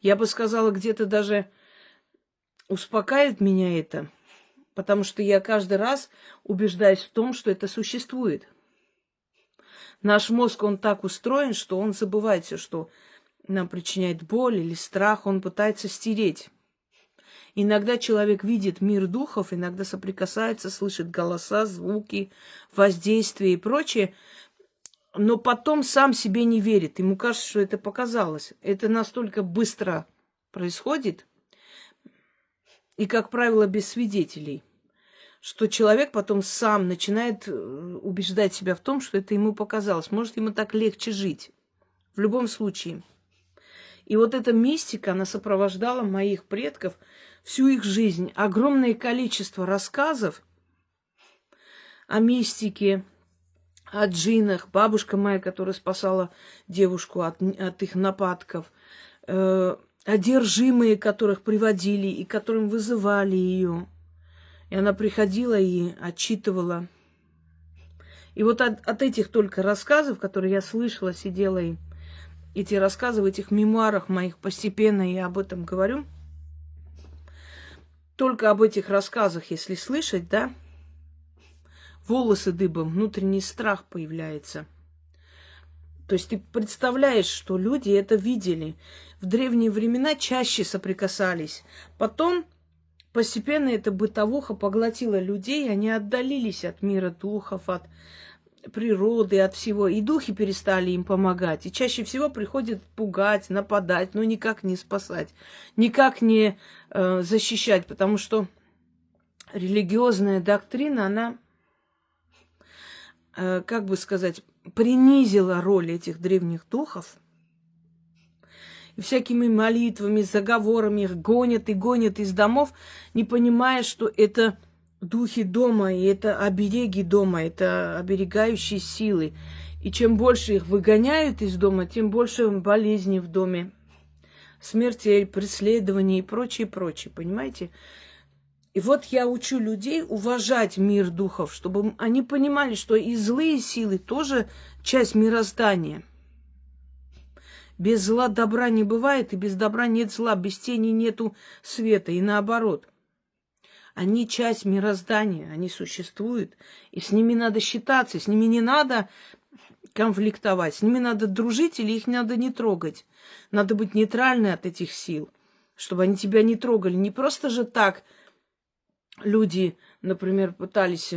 Я бы сказала, где-то даже успокаивает меня это, потому что я каждый раз убеждаюсь в том, что это существует. Наш мозг, он так устроен, что он забывает все, что нам причиняет боль или страх, он пытается стереть. Иногда человек видит мир духов, иногда соприкасается, слышит голоса, звуки, воздействие и прочее, но потом сам себе не верит. Ему кажется, что это показалось. Это настолько быстро происходит, и, как правило, без свидетелей, что человек потом сам начинает убеждать себя в том, что это ему показалось. Может, ему так легче жить. В любом случае. И вот эта мистика, она сопровождала моих предков всю их жизнь. Огромное количество рассказов о мистике, о джиннах. Бабушка моя, которая спасала девушку от их нападков. Одержимые, которых приводили и которым вызывали ее. И она приходила и отчитывала. И вот от этих только рассказов, которые я слышала, сидела и эти рассказы в этих мемуарах моих постепенно я об этом говорю. Только об этих рассказах, если слышать, да, волосы дыбом, внутренний страх появляется. То есть ты представляешь, что люди это видели. В древние времена чаще соприкасались. Потом постепенно эта бытовуха поглотила людей, они отдалились от мира духов, от природы, от всего. И духи перестали им помогать. И чаще всего приходят пугать, нападать, но никак не спасать, никак не защищать, потому что религиозная доктрина, она, как бы сказать, принизила роль этих древних духов. И всякими молитвами, заговорами их гонят и гонят из домов, не понимая, что это духи дома, и это обереги дома, это оберегающие силы. И чем больше их выгоняют из дома, тем больше болезней в доме, смертей, преследований и прочее, прочее, понимаете? И вот я учу людей уважать мир духов, чтобы они понимали, что и злые силы тоже часть мироздания. Без зла добра не бывает, и без добра нет зла, без тени нету света, и наоборот. Они часть мироздания, они существуют, и с ними надо считаться, с ними не надо конфликтовать, с ними надо дружить или их надо не трогать. Надо быть нейтральной от этих сил, чтобы они тебя не трогали. Не просто же так люди, например, пытались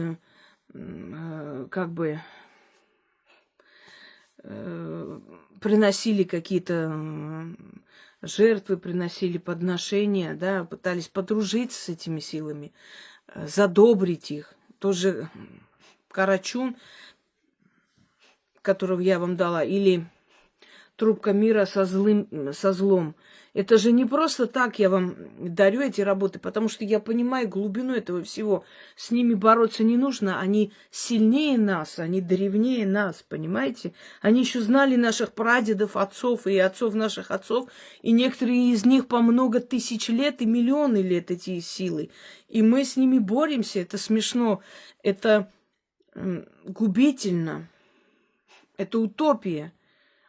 приносили какие-то жертвы, приносили подношения, да, пытались подружиться с этими силами, задобрить их. Тоже Карачун, которого я вам дала, или трубка мира со злом. Это же не просто так я вам дарю эти работы, потому что я понимаю глубину этого всего. С ними бороться не нужно, они сильнее нас, они древнее нас, понимаете? Они еще знали наших прадедов, отцов и отцов наших отцов, и некоторые из них по много тысяч лет и миллионы лет эти силы. И мы с ними боремся, это смешно, это губительно, это утопия.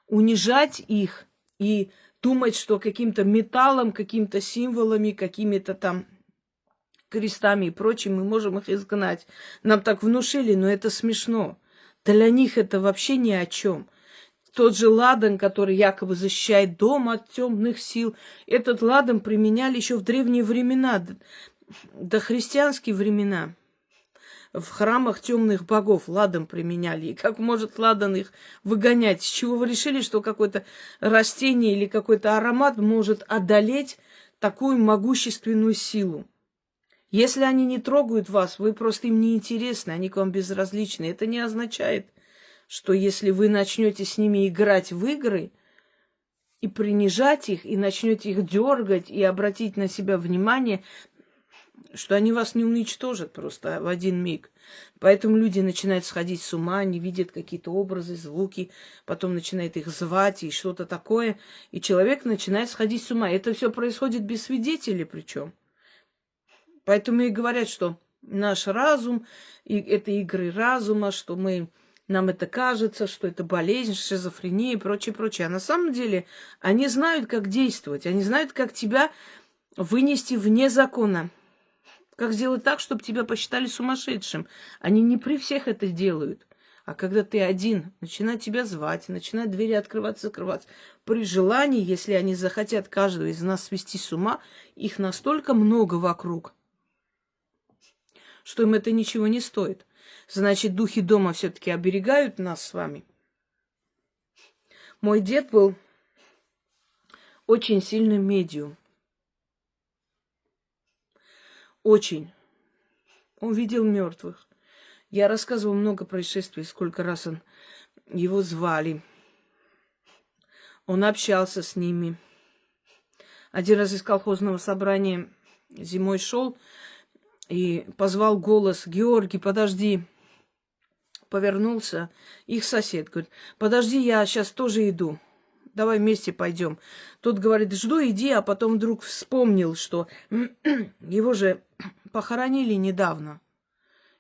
Унижать их и думать, что каким-то металлом, какими-то символами, какими-то там крестами и прочим мы можем их изгнать. Нам так внушили, но это смешно. Для них это вообще ни о чем. Тот же ладан, который якобы защищает дом от темных сил, этот ладан применяли еще в древние времена, до христианские времена. В храмах темных богов ладан применяли. И как может ладан их выгонять? С чего вы решили, что какое-то растение или какой-то аромат может одолеть такую могущественную силу? Если они не трогают вас, вы просто им не интересны, они к вам безразличны. Это не означает, что если вы начнете с ними играть в игры и принижать их, и начнете их дергать, и обратить на себя внимание, что они вас не уничтожат просто в один миг. Поэтому люди начинают сходить с ума, они видят какие-то образы, звуки, потом начинают их звать и что-то такое, и человек начинает сходить с ума. Это все происходит без свидетелей причем. Поэтому и говорят, что наш разум, и это игры разума, что нам это кажется, что это болезнь, шизофрения и прочее, прочее. А на самом деле они знают, как действовать, они знают, как тебя вынести вне закона. Как сделать так, чтобы тебя посчитали сумасшедшим? Они не при всех это делают. А когда ты один, начинают тебя звать, начинают двери открываться, закрываться. При желании, если они захотят каждого из нас свести с ума, их настолько много вокруг, что им это ничего не стоит. Значит, духи дома все-таки оберегают нас с вами. Мой дед был очень сильным медиум. Очень. Он видел мертвых. Я рассказывала много происшествий, сколько раз его звали. Он общался с ними. Один раз из колхозного собрания зимой шел и позвал голос: «Георгий, подожди». повернулся их сосед. Говорит, подожди, я сейчас тоже иду. Давай вместе пойдем. Тот говорит, жду, иди, а потом вдруг вспомнил, что его же похоронили недавно.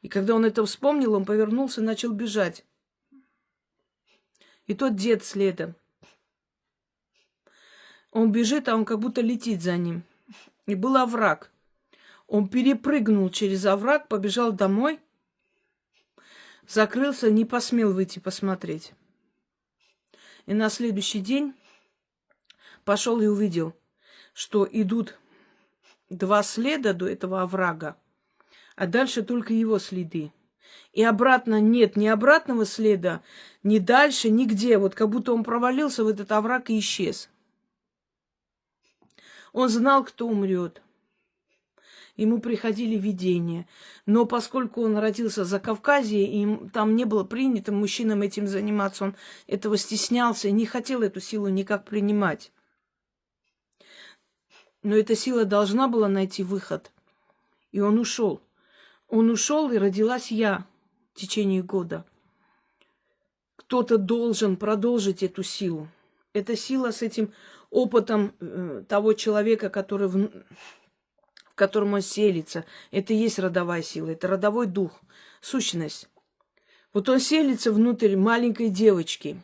И когда он это вспомнил, он повернулся и начал бежать. И тот дед следом. Он бежит, а он как будто летит за ним. И был овраг. Он перепрыгнул через овраг, побежал домой, закрылся, не посмел выйти посмотреть. И на следующий день пошел и увидел, что идут 2 следа до этого оврага, а дальше только его следы. И обратно нет ни обратного следа, ни дальше, нигде. Вот как будто он провалился в этот овраг и исчез. Он знал, кто умрет. Ему приходили видения. Но поскольку он родился за Кавказе, и там не было принято мужчинам этим заниматься, он этого стеснялся и не хотел эту силу никак принимать. Но эта сила должна была найти выход. И он ушел. Он ушел, и родилась я в течение года. Кто-то должен продолжить эту силу. Эта сила с этим опытом того человека, который в котором он селится. Это и есть родовая сила, это родовой дух, сущность. Вот он селится внутрь маленькой девочки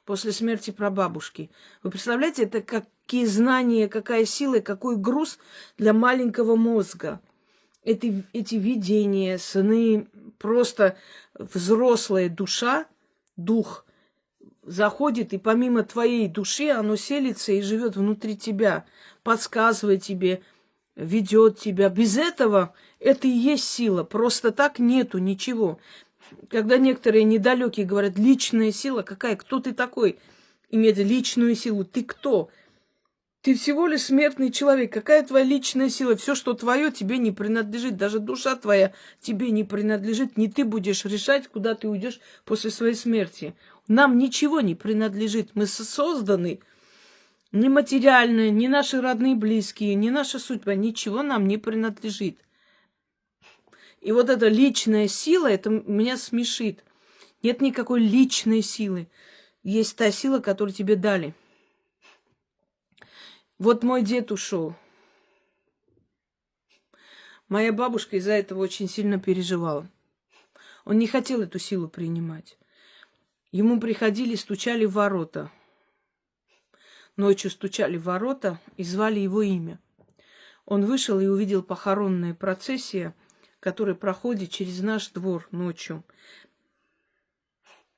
после смерти прабабушки. Вы представляете, это какие знания, какая сила, какой груз для маленького мозга. Эти видения, сны, просто взрослая душа, дух заходит, и помимо твоей души оно селится и живет внутри тебя, подсказывает тебе, ведет тебя. Без этого это и есть сила. Просто так нету ничего. Когда некоторые недалекие говорят, личная сила, какая? Кто ты такой? Иметь личную силу. Ты кто? Ты всего лишь смертный человек. Какая твоя личная сила? Все, что твое, тебе не принадлежит. Даже душа твоя тебе не принадлежит. Не ты будешь решать, куда ты уйдешь после своей смерти. Нам ничего не принадлежит. Мы созданы. Ни материальное, ни наши родные близкие, ни наша судьба, ничего нам не принадлежит. И вот эта личная сила, это меня смешит. Нет никакой личной силы. Есть та сила, которую тебе дали. Вот мой дед ушел. Моя бабушка из-за этого очень сильно переживала. Он не хотел эту силу принимать. Ему приходили, стучали в ворота. Ночью стучали в ворота и звали его имя. Он вышел и увидел похоронную процессию, которая проходит через наш двор ночью.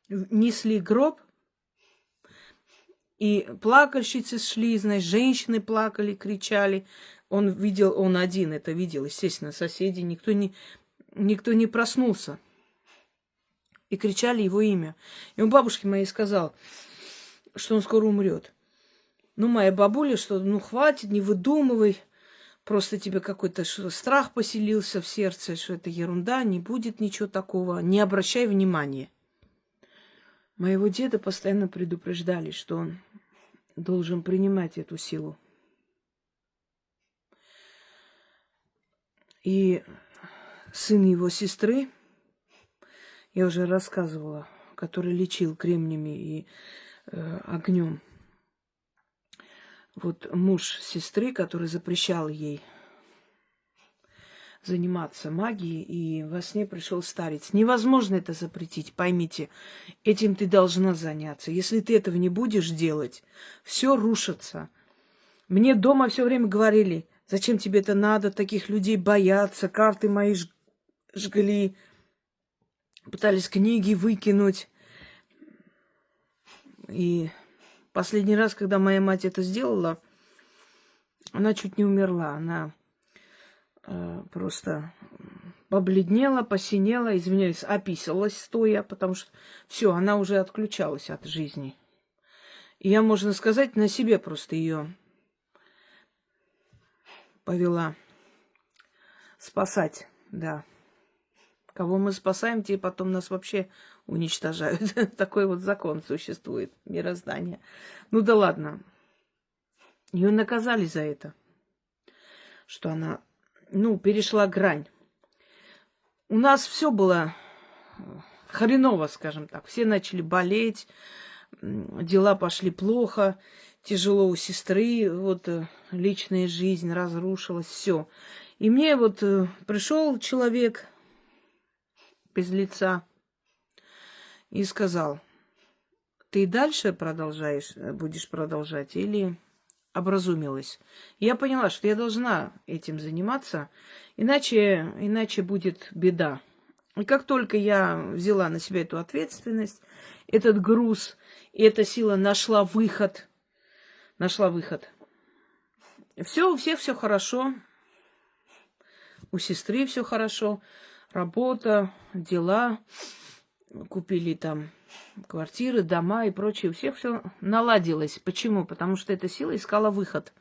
Несли гроб, и плакальщицы шли, знаешь, женщины плакали, кричали. Он видел, он один это видел, естественно, соседи, никто не проснулся. И кричали его имя. И он бабушке моей сказал, что он скоро умрет. Ну, моя бабуля, что хватит, не выдумывай. Просто тебе какой-то страх поселился в сердце, что это ерунда, не будет ничего такого. Не обращай внимания. Моего деда постоянно предупреждали, что он должен принимать эту силу. И сын его сестры, я уже рассказывала, который лечил кремнями и огнем. Вот муж сестры, который запрещал ей заниматься магией, и во сне пришел старец. Невозможно это запретить, поймите. Этим ты должна заняться. Если ты этого не будешь делать, все рушится. Мне дома все время говорили, зачем тебе это надо, таких людей бояться, карты мои жгли, пытались книги выкинуть. И последний раз, когда моя мать это сделала, она чуть не умерла. Она просто побледнела, посинела, извиняюсь, описалась стоя, потому что все, она уже отключалась от жизни. И я, можно сказать, на себе просто ее повела спасать, да. Кого мы спасаем, те потом нас вообще уничтожают. Такой вот закон существует, мироздание. Ну да ладно. Ее наказали за это, что она, перешла грань. У нас все было хреново, скажем так. Все начали болеть, дела пошли плохо, тяжело у сестры, вот личная жизнь разрушилась, все. И мне вот пришел человек без лица и сказал: ты и дальше будешь продолжать или образумилась? Я поняла, что я должна этим заниматься, иначе будет беда. И как только я взяла на себя эту ответственность, этот груз, и эта сила нашла выход. Все, у всех все хорошо. У сестры все хорошо. Работа, дела. Купили там квартиры, дома и прочее. У всех все наладилось. Почему? Потому что эта сила искала выход.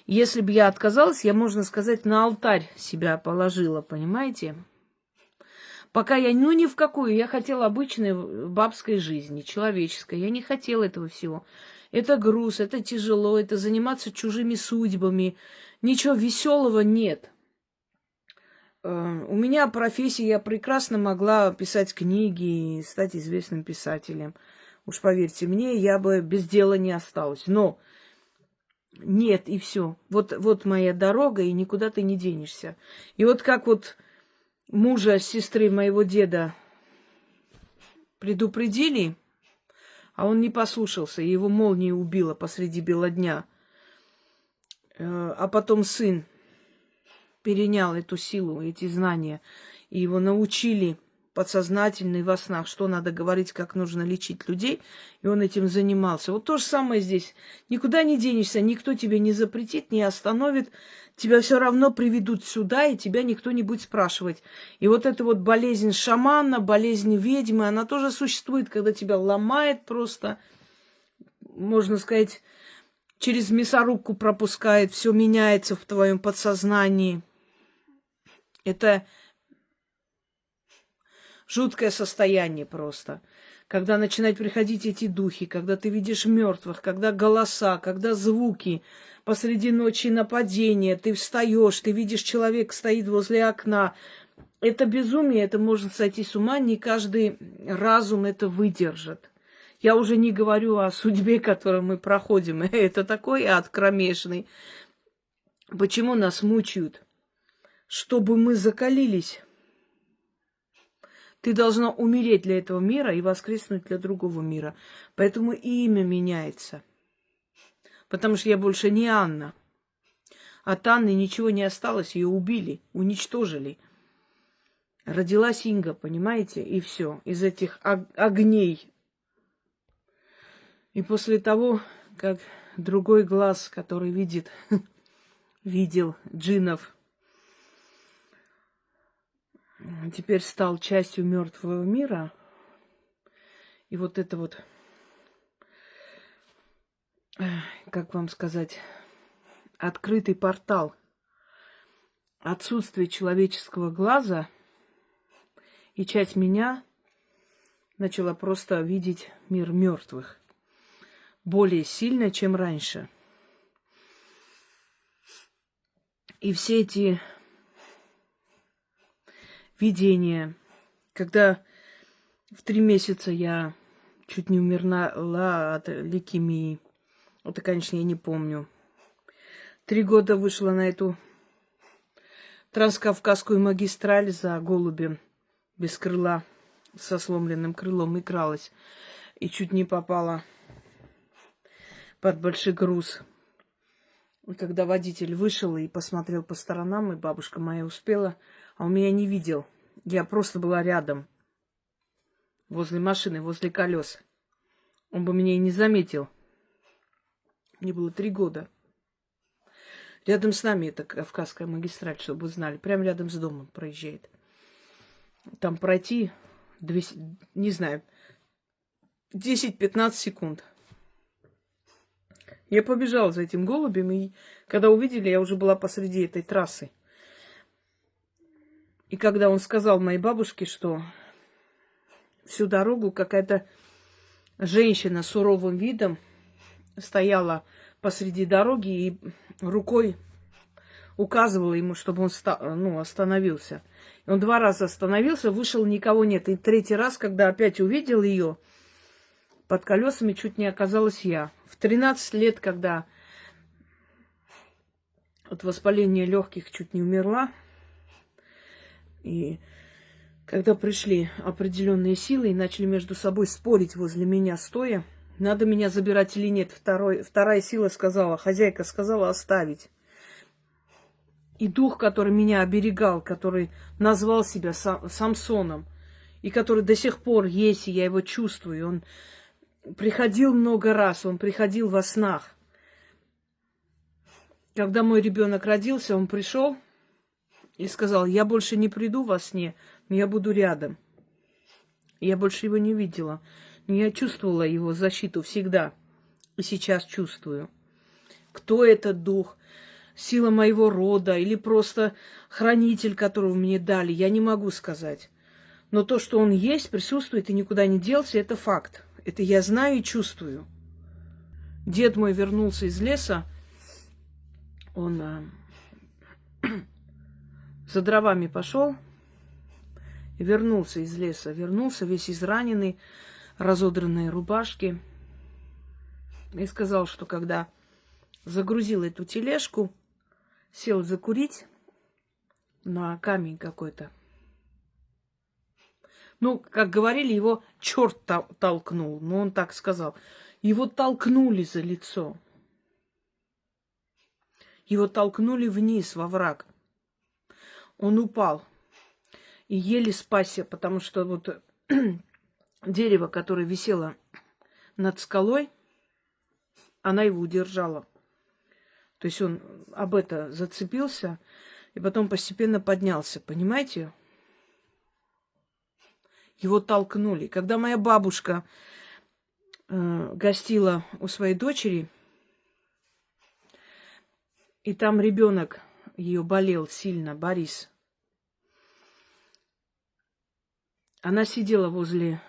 Если бы я отказалась, я, можно сказать, на алтарь себя положила, понимаете? Пока я, ни в какую, я хотела обычной бабской жизни, человеческой. Я не хотела этого всего. Это груз, это тяжело, это заниматься чужими судьбами. Ничего веселого нет. У меня профессия, я прекрасно могла писать книги и стать известным писателем. Уж поверьте мне, я бы без дела не осталась. Но нет, и все. Вот моя дорога, и никуда ты не денешься. И вот как вот мужа сестры моего деда предупредили, а он не послушался, и его молнией убило посреди бела дня. А потом сын перенял эту силу, эти знания, и его научили подсознательно и во снах, что надо говорить, как нужно лечить людей, и он этим занимался. Вот то же самое здесь. Никуда не денешься, никто тебе не запретит, не остановит, тебя все равно приведут сюда, и тебя никто не будет спрашивать. И вот эта вот болезнь шамана, болезнь ведьмы, она тоже существует, когда тебя ломает просто, можно сказать, через мясорубку пропускает, все меняется в твоем подсознании. Это жуткое состояние просто. Когда начинают приходить эти духи, когда ты видишь мертвых, когда голоса, когда звуки, посреди ночи нападения, ты встаешь, ты видишь, человек стоит возле окна. Это безумие, это может сойти с ума, не каждый разум это выдержит. Я уже не говорю о судьбе, которую мы проходим. Это такой ад кромешный. Почему нас мучают? Чтобы мы закалились. Ты должна умереть для этого мира и воскреснуть для другого мира. Поэтому и имя меняется. Потому что я больше не Анна. От Анны ничего не осталось, ее убили, уничтожили. Родилась Инга, понимаете? И все. Из этих огней. И после того, как другой глаз, который видел джиннов, теперь стал частью мертвого мира. И вот это вот, как вам сказать, открытый портал, отсутствие человеческого глаза, и часть меня начала просто видеть мир мертвых более сильно, чем раньше. И все эти видения, когда в 3 месяца я чуть не умерла от лейкемии, это, конечно, я не помню. 3 года вышла на эту транскавказскую магистраль за голубем без крыла, со сломленным крылом, игралась. И чуть не попала под большой груз. И когда водитель вышел и посмотрел по сторонам, и бабушка моя успела, а он меня не видел. Я просто была рядом, возле машины, возле колес. Он бы меня и не заметил. Мне было 3 года. Рядом с нами это Кавказская магистраль, чтобы вы знали. Прямо рядом с домом проезжает. Там пройти, не знаю, 10-15 секунд. Я побежала за этим голубем, и когда увидели, я уже была посреди этой трассы. И когда он сказал моей бабушке, что всю дорогу какая-то женщина с суровым видом стояла посреди дороги и рукой указывала ему, чтобы он остановился. И он 2 раза остановился, вышел, никого нет. И 3-й раз, когда опять увидел ее, под колесами чуть не оказалась я. В 13 лет, когда от воспаления легких чуть не умерла, и когда пришли определенные силы и начали между собой спорить возле меня стоя, надо меня забирать или нет, вторая сила сказала, хозяйка сказала оставить. И дух, который меня оберегал, который назвал себя Самсоном, и который до сих пор есть, и я его чувствую, он приходил много раз, он приходил во снах. Когда мой ребенок родился, он пришел и сказал, я больше не приду во сне, но я буду рядом. Я больше его не видела, но я чувствовала его защиту всегда, и сейчас чувствую. Кто этот дух? Сила моего рода или просто хранитель, которого мне дали, я не могу сказать. Но то, что он есть, присутствует и никуда не делся, это факт. Это я знаю и чувствую. Дед мой вернулся из леса, он за дровами пошел и вернулся из леса. Вернулся весь израненный, разодранные рубашки. И сказал, что когда загрузил эту тележку, сел закурить на камень какой-то. Ну, как говорили, его черт толкнул. Но он так сказал. Его толкнули за лицо. Его толкнули вниз, во враг. Он упал. И еле спасся, потому что вот дерево, которое висело над скалой, она его удержала. То есть он об это зацепился и потом постепенно поднялся. Понимаете? Его толкнули. Когда моя бабушка гостила у своей дочери, и там ребенок ее болел сильно, Борис, она сидела возле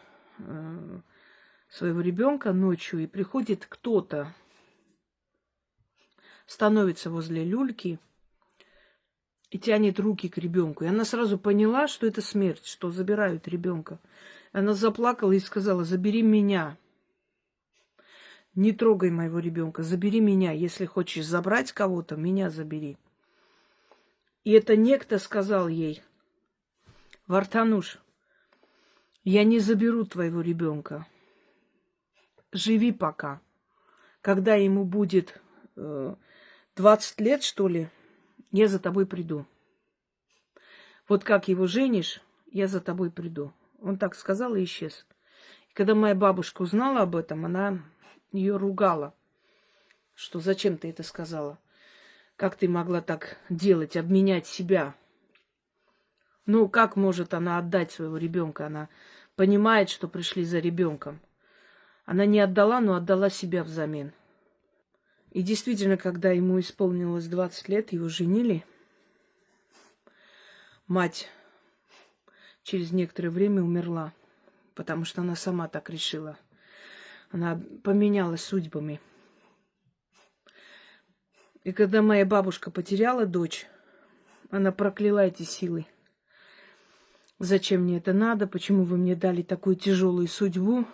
своего ребенка ночью, и приходит кто-то, становится возле люльки и тянет руки к ребенку. И она сразу поняла, что это смерть, что забирают ребенка. Она заплакала и сказала, забери меня. Не трогай моего ребенка, забери меня. Если хочешь забрать кого-то, меня забери. И это некто сказал ей, Вартануш, я не заберу твоего ребенка. Живи пока. Когда ему будет 20 лет, что ли, я за тобой приду. Вот как его женишь, я за тобой приду. Он так сказал и исчез. И когда моя бабушка узнала об этом, она ее ругала, что зачем ты это сказала? Как ты могла так делать, обменять себя? Ну, как может она отдать своего ребенка? Она понимает, что пришли за ребенком. Она не отдала, но отдала себя взамен. И действительно, когда ему исполнилось 20 лет, его женили. Мать через некоторое время умерла, потому что она сама так решила. Она поменялась судьбами. И когда моя бабушка потеряла дочь, она прокляла эти силы. Зачем мне это надо? Почему вы мне дали такую тяжелую судьбу?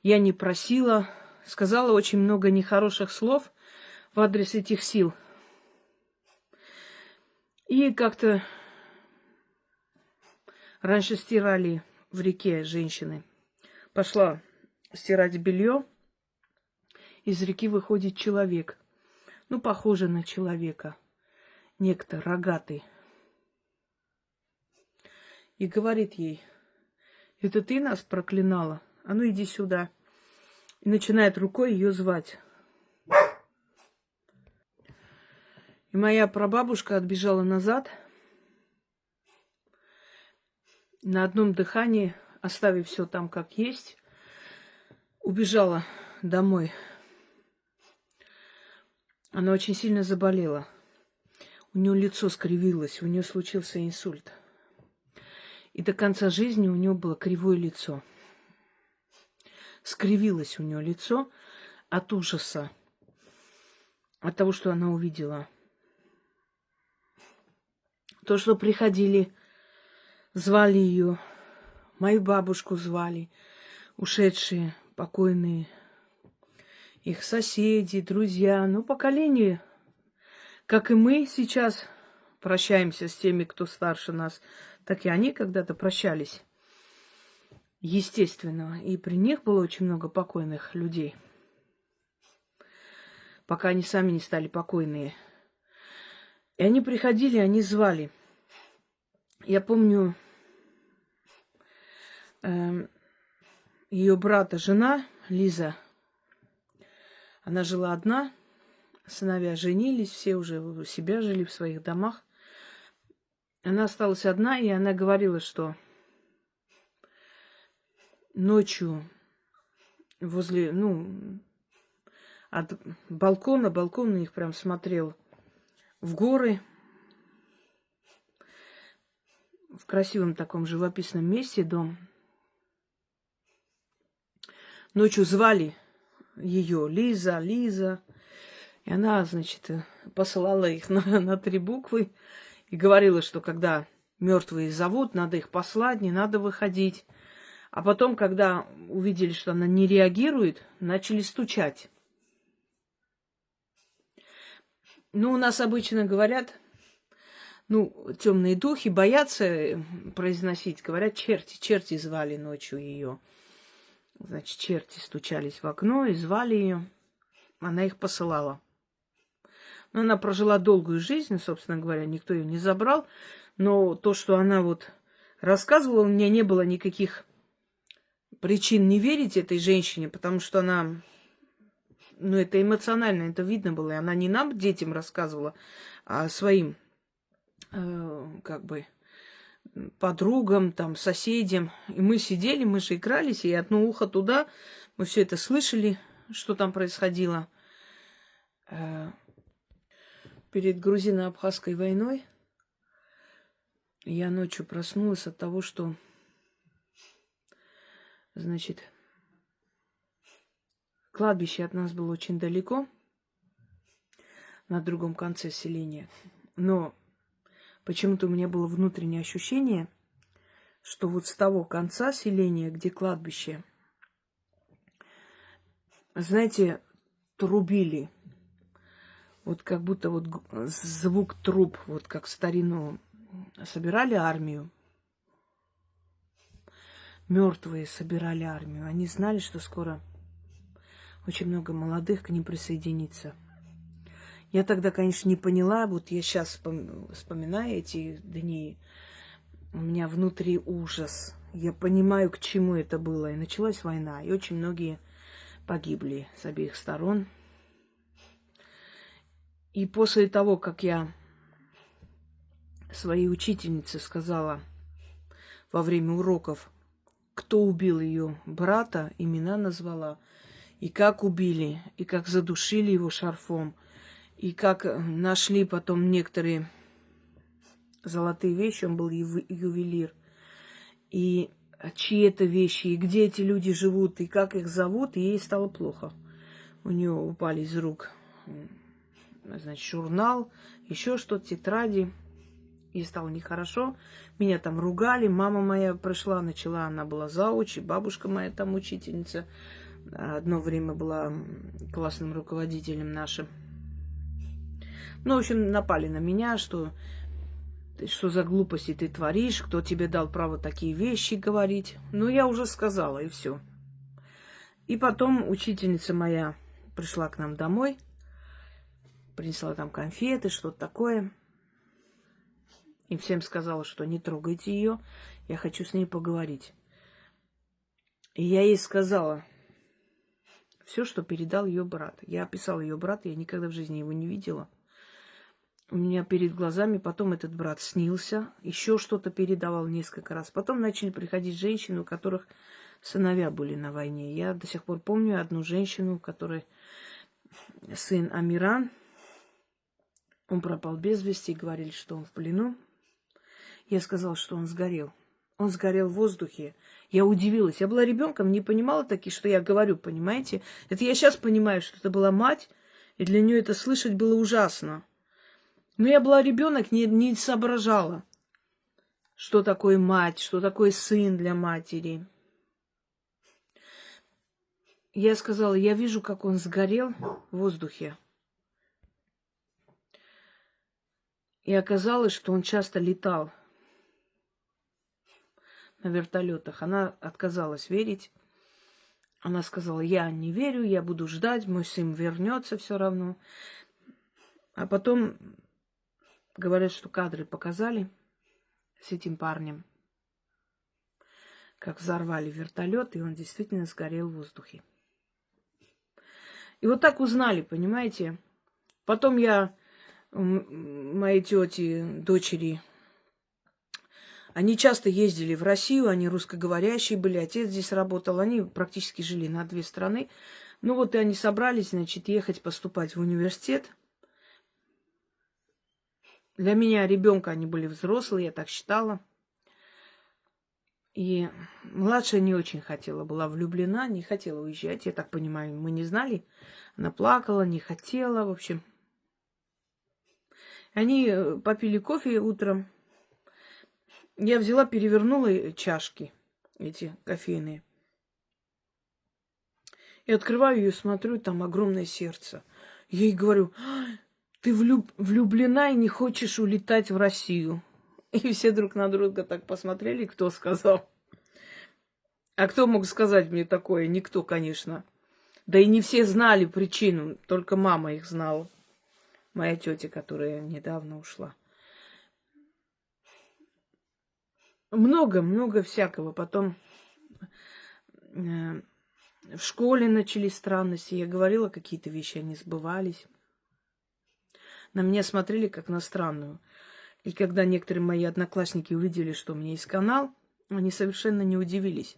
Я не просила. Сказала очень много нехороших слов в адрес этих сил. И как-то раньше стирали в реке женщины. Пошла стирать белье. Из реки выходит человек. Ну, похоже на человека. Некто рогатый. И говорит ей, это ты нас проклинала? А ну иди сюда. И начинает рукой ее звать. И моя прабабушка отбежала назад. На одном дыхании, оставив все там как есть, убежала домой. Она очень сильно заболела. У нее лицо скривилось, у нее случился инсульт. И до конца жизни у нее было кривое лицо. Скривилось у нее лицо от ужаса, от того, что она увидела. То, что приходили, звали ее, мою бабушку звали, ушедшие, покойные, их соседи, друзья, ну, поколение, как и мы сейчас прощаемся с теми, кто старше нас, так и они когда-то прощались. Естественно. И при них было очень много покойных людей. Пока они сами не стали покойные. И они приходили, они звали. Я помню, ее брата, жена Лиза, она жила одна, сыновья женились, все уже у себя жили в своих домах. Она осталась одна, и она говорила, что ночью возле, от балкон у них прям смотрел в горы, в красивом таком живописном месте дом. Ночью звали ее Лиза. И она, значит, посылала их на 3 буквы и говорила, что когда мертвые зовут, надо их послать, не надо выходить. А потом, когда увидели, что она не реагирует, начали стучать. Ну, у нас обычно говорят, темные духи боятся произносить, говорят, черти звали ночью ее. Значит, черти стучались в окно и звали ее. Она их посылала. Но она прожила долгую жизнь, собственно говоря, никто ее не забрал. Но то, что она вот рассказывала, у меня не было никаких причин не верить этой женщине, потому что она, это эмоционально, это видно было. И она не нам, детям, рассказывала, а своим, подругам, соседям. И мы сидели, мы же игрались, и одно ухо туда, мы все это слышали, что там происходило. Перед грузино-абхазской войной я ночью проснулась от того, что, значит, кладбище от нас было очень далеко, на другом конце селения. Но почему-то у меня было внутреннее ощущение, что вот с того конца селения, где кладбище, знаете, трубили. Вот как будто вот звук труб, вот как в старину собирали армию. Мертвые собирали армию. Они знали, что скоро очень много молодых к ним присоединится. Я тогда, конечно, не поняла. Вот я сейчас вспоминаю эти дни. У меня внутри ужас. Я понимаю, к чему это было. И началась война. И очень многие погибли с обеих сторон. И после того, как я своей учительнице сказала во время уроков, кто убил ее брата, имена назвала, и как убили, и как задушили его шарфом, и как нашли потом некоторые золотые вещи, он был ювелир, и чьи это вещи, и где эти люди живут, и как их зовут, и ей стало плохо. У нее упали из рук, значит, журнал, еще что-то, тетради. Ей стало нехорошо. Меня там ругали. Мама моя пришла, начала, она была зауч, бабушка моя там учительница. Одно время была классным руководителем нашим. В общем, напали на меня, что за глупости ты творишь, кто тебе дал право такие вещи говорить. Я уже сказала, и все. И потом учительница моя пришла к нам домой, принесла там конфеты, что-то такое. И всем сказала, что не трогайте ее, я хочу с ней поговорить. И я ей сказала все, что передал ее брат. Я описала ее брата, я никогда в жизни его не видела. У меня перед глазами потом этот брат снился, еще что-то передавал несколько раз. Потом начали приходить женщины, у которых сыновья были на войне. Я до сих пор помню одну женщину, у которой сын Амиран, он пропал без вести, говорили, что он в плену. Я сказала, что он сгорел. Он сгорел в воздухе. Я удивилась. Я была ребенком, не понимала таки, что я говорю, понимаете? Это я сейчас понимаю, что это была мать, и для нее это слышать было ужасно. Но я была ребенок, не соображала, что такое мать, что такое сын для матери. Я сказала, я вижу, как он сгорел в воздухе. И оказалось, что он часто летал на вертолетах. Она отказалась верить. Она сказала, я не верю, я буду ждать, мой сын вернется все равно. А потом говорят, что кадры показали с этим парнем, как взорвали вертолет, и он действительно сгорел в воздухе. И вот так узнали, понимаете? Потом мои тети, дочери, они часто ездили в Россию, они русскоговорящие были, отец здесь работал, они практически жили на 2 страны. Ну вот и они собрались, значит, ехать поступать в университет. Для меня ребенка они были взрослые, я так считала. И младшая не очень хотела, была влюблена, не хотела уезжать, я так понимаю, мы не знали. Она плакала, не хотела, в общем. Они попили кофе утром. Я взяла, перевернула чашки эти кофейные. И открываю ее, смотрю, там огромное сердце. Я ей говорю, ты влюблена и не хочешь улетать в Россию. И все друг на друга так посмотрели, кто сказал. А кто мог сказать мне такое? Никто, конечно. Да и не все знали причину, только мама их знала. Моя тетя, которая недавно ушла. Много всякого. Потом в школе начались странности. Я говорила, какие-то вещи, они сбывались. На меня смотрели как на странную. И когда некоторые мои одноклассники увидели, что у меня есть канал, они совершенно не удивились.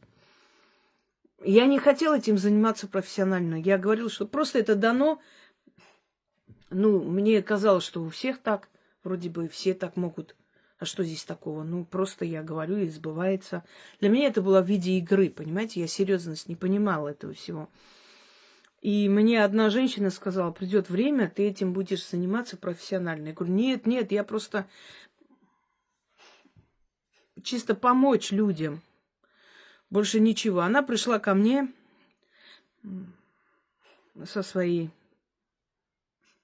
Я не хотела этим заниматься профессионально. Я говорила, что просто это дано. Ну, мне казалось, что у всех так. Вроде бы все так могут. А что здесь такого? Ну, просто я говорю, и сбывается. Для меня это было в виде игры, понимаете? Я серьезность не понимала этого всего. И мне одна женщина сказала, придет время, ты этим будешь заниматься профессионально. Я говорю, нет, я просто чисто помочь людям. Больше ничего. Она пришла ко мне со своей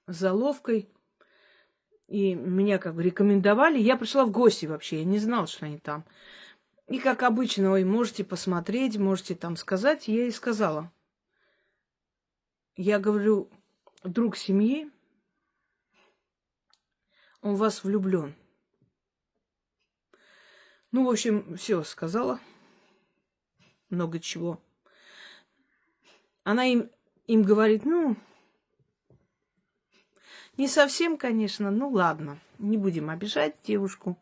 заловкой. И меня как бы рекомендовали. Я пришла в гости вообще. Я не знала, что они там. И как обычно, ой, можете посмотреть, можете там сказать. Я ей сказала. Я говорю, друг семьи, он в вас влюблен. Ну, в общем, все сказала. Много чего. Она им говорит, ну, не совсем, конечно, ну ладно, не будем обижать девушку.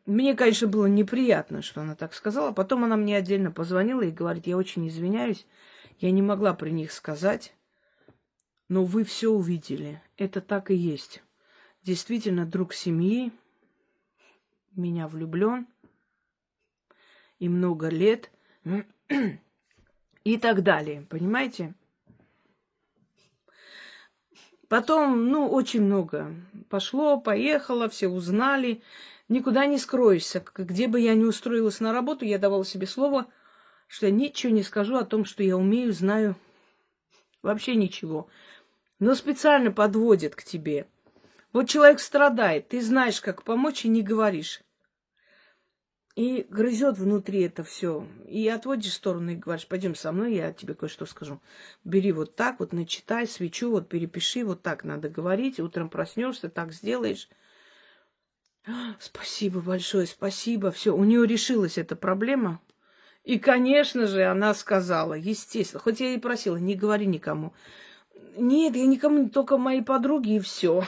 Мне, конечно, было неприятно, что она так сказала. Потом она мне отдельно позвонила и говорит, я очень извиняюсь, я не могла при них сказать, но вы все увидели. Это так и есть. Действительно, друг семьи, меня влюблен, и много лет, и так далее, понимаете? Потом, ну, очень много пошло, поехало, все узнали. Никуда не скроешься. Где бы я ни устроилась на работу, я давала себе слово, что я ничего не скажу о том, что я умею, знаю. Вообще ничего. Но специально подводят к тебе. Вот человек страдает, ты знаешь, как помочь, и не говоришь. И грызет внутри это все. И отводишь в сторону и говоришь, пойдем со мной, я тебе кое-что скажу. Бери вот так, вот начитай свечу, вот перепиши, вот так надо говорить. Утром проснешься, так сделаешь. Спасибо большое, спасибо. Все, у нее решилась эта проблема. И, конечно же, она сказала, естественно, хоть я и просила, не говори никому. Нет, я никому, только моей подруге, и все.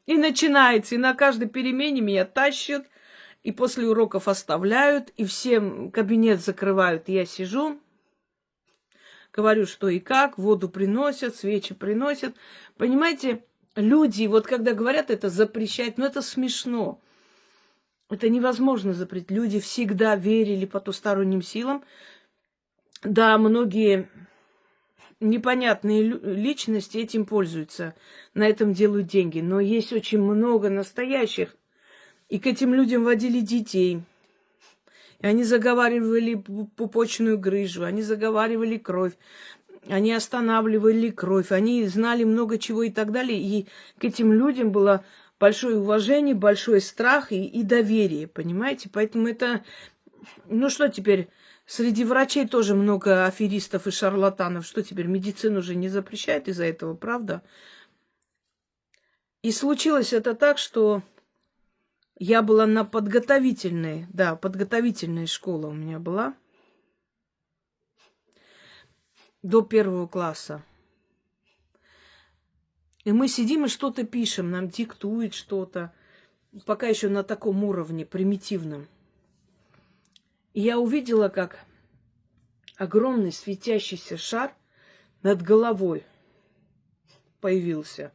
И начинается, и на каждой перемене меня тащат, и после уроков оставляют, и всем кабинет закрывают. И я сижу, говорю, что и как, воду приносят, свечи приносят. Понимаете, люди, вот когда говорят это запрещать, ну это смешно. Это невозможно запретить. Люди всегда верили потусторонним силам. Да, многие непонятные личности этим пользуются, на этом делают деньги. Но есть очень много настоящих. И к этим людям водили детей. И они заговаривали пупочную грыжу, они заговаривали кровь, они останавливали кровь, они знали много чего и так далее. И к этим людям было большое уважение, большой страх и доверие, понимаете? Поэтому это... Ну что теперь, среди врачей тоже много аферистов и шарлатанов. Что теперь, медицину же не запрещают из-за этого, правда? И случилось это так, что я была на подготовительной, да, подготовительная школа у меня была до 1 класса. И мы сидим и что-то пишем, нам диктует что-то, пока еще на таком уровне, примитивном. И я увидела, как огромный светящийся шар над головой появился.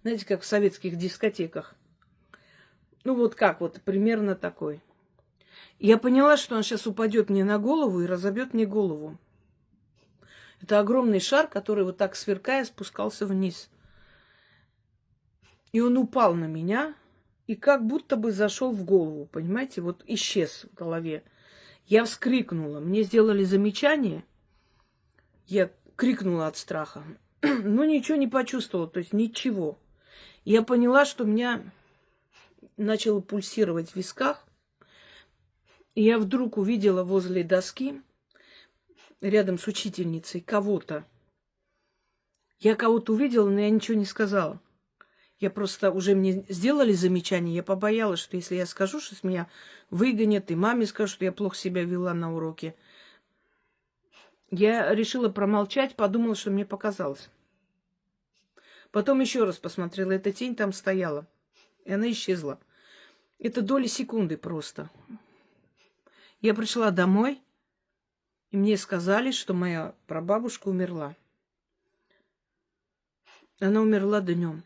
Знаете, как в советских дискотеках. Ну, вот как, вот примерно такой. И я поняла, что он сейчас упадет мне на голову и разобьет мне голову. Это огромный шар, который вот так сверкая спускался вниз. И он упал на меня и как будто бы зашел в голову, понимаете? Вот исчез в голове. Я вскрикнула. Мне сделали замечание. Я крикнула от страха. Но ничего не почувствовала, то есть ничего. Я поняла, что у меня начало пульсировать в висках. И я вдруг увидела возле доски, рядом с учительницей, кого-то. Я кого-то увидела, но я ничего не сказала. Я просто, уже мне сделали замечание, я побоялась, что если я скажу, что с меня выгонят, и маме скажут, что я плохо себя вела на уроке. Я решила промолчать, подумала, что мне показалось. Потом еще раз посмотрела, эта тень там стояла, и она исчезла. Это доли секунды просто. Я пришла домой, и мне сказали, что моя прабабушка умерла. Она умерла днем.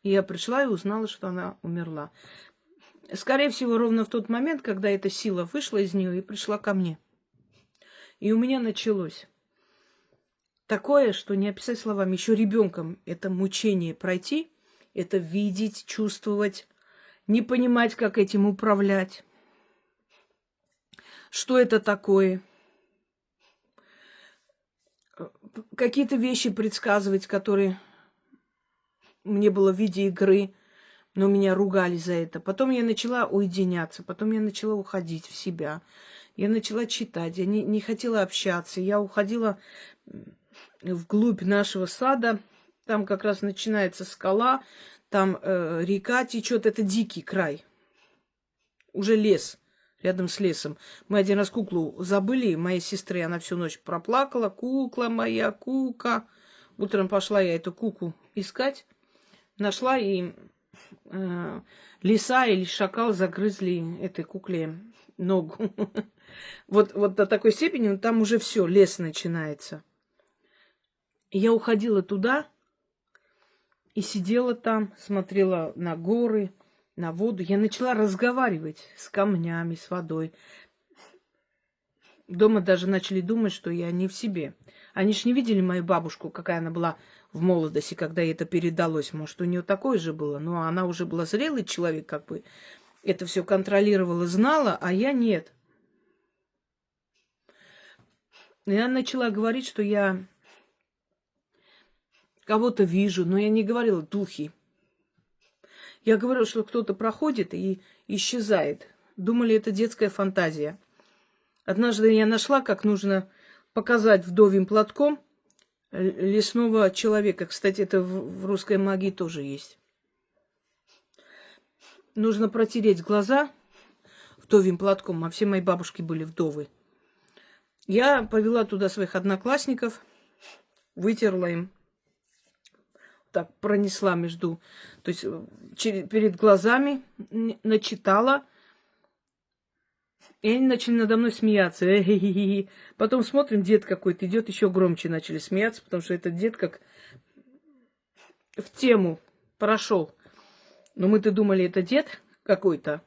И я пришла и узнала, что она умерла. Скорее всего, ровно в тот момент, когда эта сила вышла из нее и пришла ко мне. И у меня началось такое, что не описать словами. Еще ребенком это мучение пройти, это видеть, чувствовать, не понимать, как этим управлять. Что это такое? Какие-то вещи предсказывать, которые мне было в виде игры, но меня ругали за это. Потом я начала уединяться, потом я начала уходить в себя. Я начала читать, я не хотела общаться. Я уходила вглубь нашего сада. Там как раз начинается скала, там река течет. Это дикий край. Уже лес. Рядом с лесом. Мы один раз куклу забыли, моей сестры, она всю ночь проплакала. Кукла моя, кука. Утром пошла я эту куку искать. Нашла, и лиса или шакал загрызли этой кукле ногу. Вот до такой степени, там уже все, лес начинается. И я уходила туда и сидела там, смотрела на горы, на воду. Я начала разговаривать с камнями, с водой. Дома даже начали думать, что я не в себе. Они ж не видели мою бабушку, какая она была в молодости, когда ей это передалось. Может, у нее такое же было. Но она уже была зрелый человек, как бы это все контролировала, знала, а я нет. И я начала говорить, что я кого-то вижу, но я не говорила духи. Я говорила, что кто-то проходит и исчезает. Думали, это детская фантазия. Однажды я нашла, как нужно показать вдовьим платком лесного человека. Кстати, это в русской магии тоже есть. Нужно протереть глаза вдовьим платком, а все мои бабушки были вдовы. Я повела туда своих одноклассников, вытерла им. Так, пронесла между, то есть перед глазами начитала, и они начали надо мной смеяться. Потом смотрим, дед какой-то идет, еще громче начали смеяться, потому что этот дед как в тему прошел. Но мы-то думали, это дед какой-то,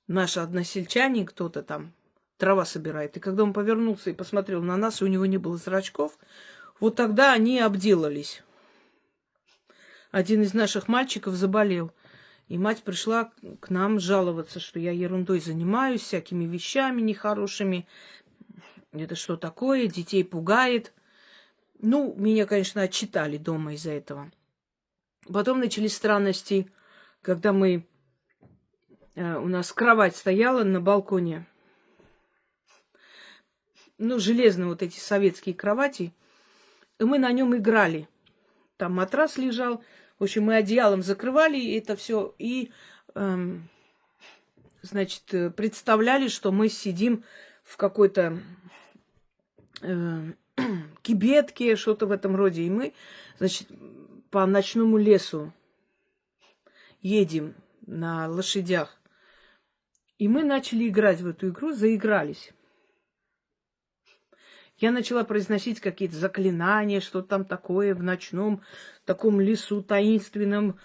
наш односельчанин, кто-то там, трава собирает. И когда он повернулся и посмотрел на нас, и у него не было зрачков, вот тогда они обделались. Один из наших мальчиков заболел. И мать пришла к нам жаловаться, что я ерундой занимаюсь, всякими вещами нехорошими. Это что такое? Детей пугает. Ну, меня, конечно, отчитали дома из-за этого. Потом начались странности, когда у нас кровать стояла на балконе. Ну, железные вот эти советские кровати. И мы на нем играли. Там матрас лежал. В общем, мы одеялом закрывали это все и, значит, представляли, что мы сидим в какой-то кибетке, что-то в этом роде. И мы, значит, по ночному лесу едем на лошадях. И мы начали играть в эту игру, заигрались. Я начала произносить какие-то заклинания, что там такое в ночном таком лесу таинственном,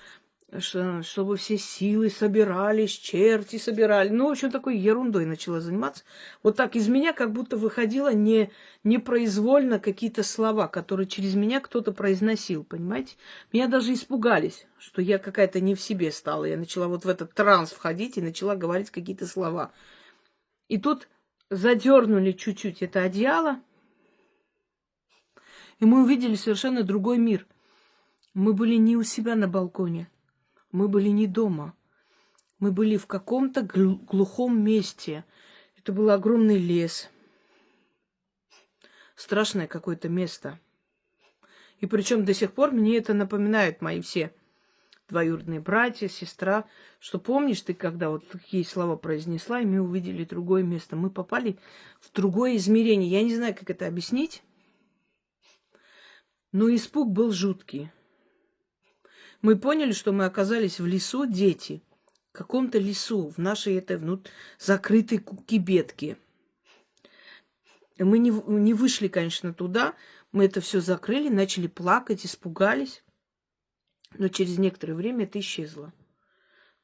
чтобы все силы собирались, черти собирали. Ну, в общем, такой ерундой начала заниматься. Вот так из меня как будто выходило непроизвольно какие-то слова, которые через меня кто-то произносил, понимаете? Меня даже испугались, что я какая-то не в себе стала. Я начала вот в этот транс входить и начала говорить какие-то слова. И тут задернули чуть-чуть это одеяло, и мы увидели совершенно другой мир. Мы были не у себя на балконе. Мы были не дома. Мы были в каком-то глухом месте. Это был огромный лес. Страшное какое-то место. И причем до сих пор мне это напоминают мои все двоюродные братья, сестра, что помнишь ты, когда вот такие слова произнесла, и мы увидели другое место. Мы попали в другое измерение. Я не знаю, как это объяснить. Но испуг был жуткий. Мы поняли, что мы оказались в лесу, дети, в каком-то лесу, в нашей этой закрытой кибетке. Мы не вышли, конечно, туда, мы это все закрыли, начали плакать, испугались. Но через некоторое время это исчезло.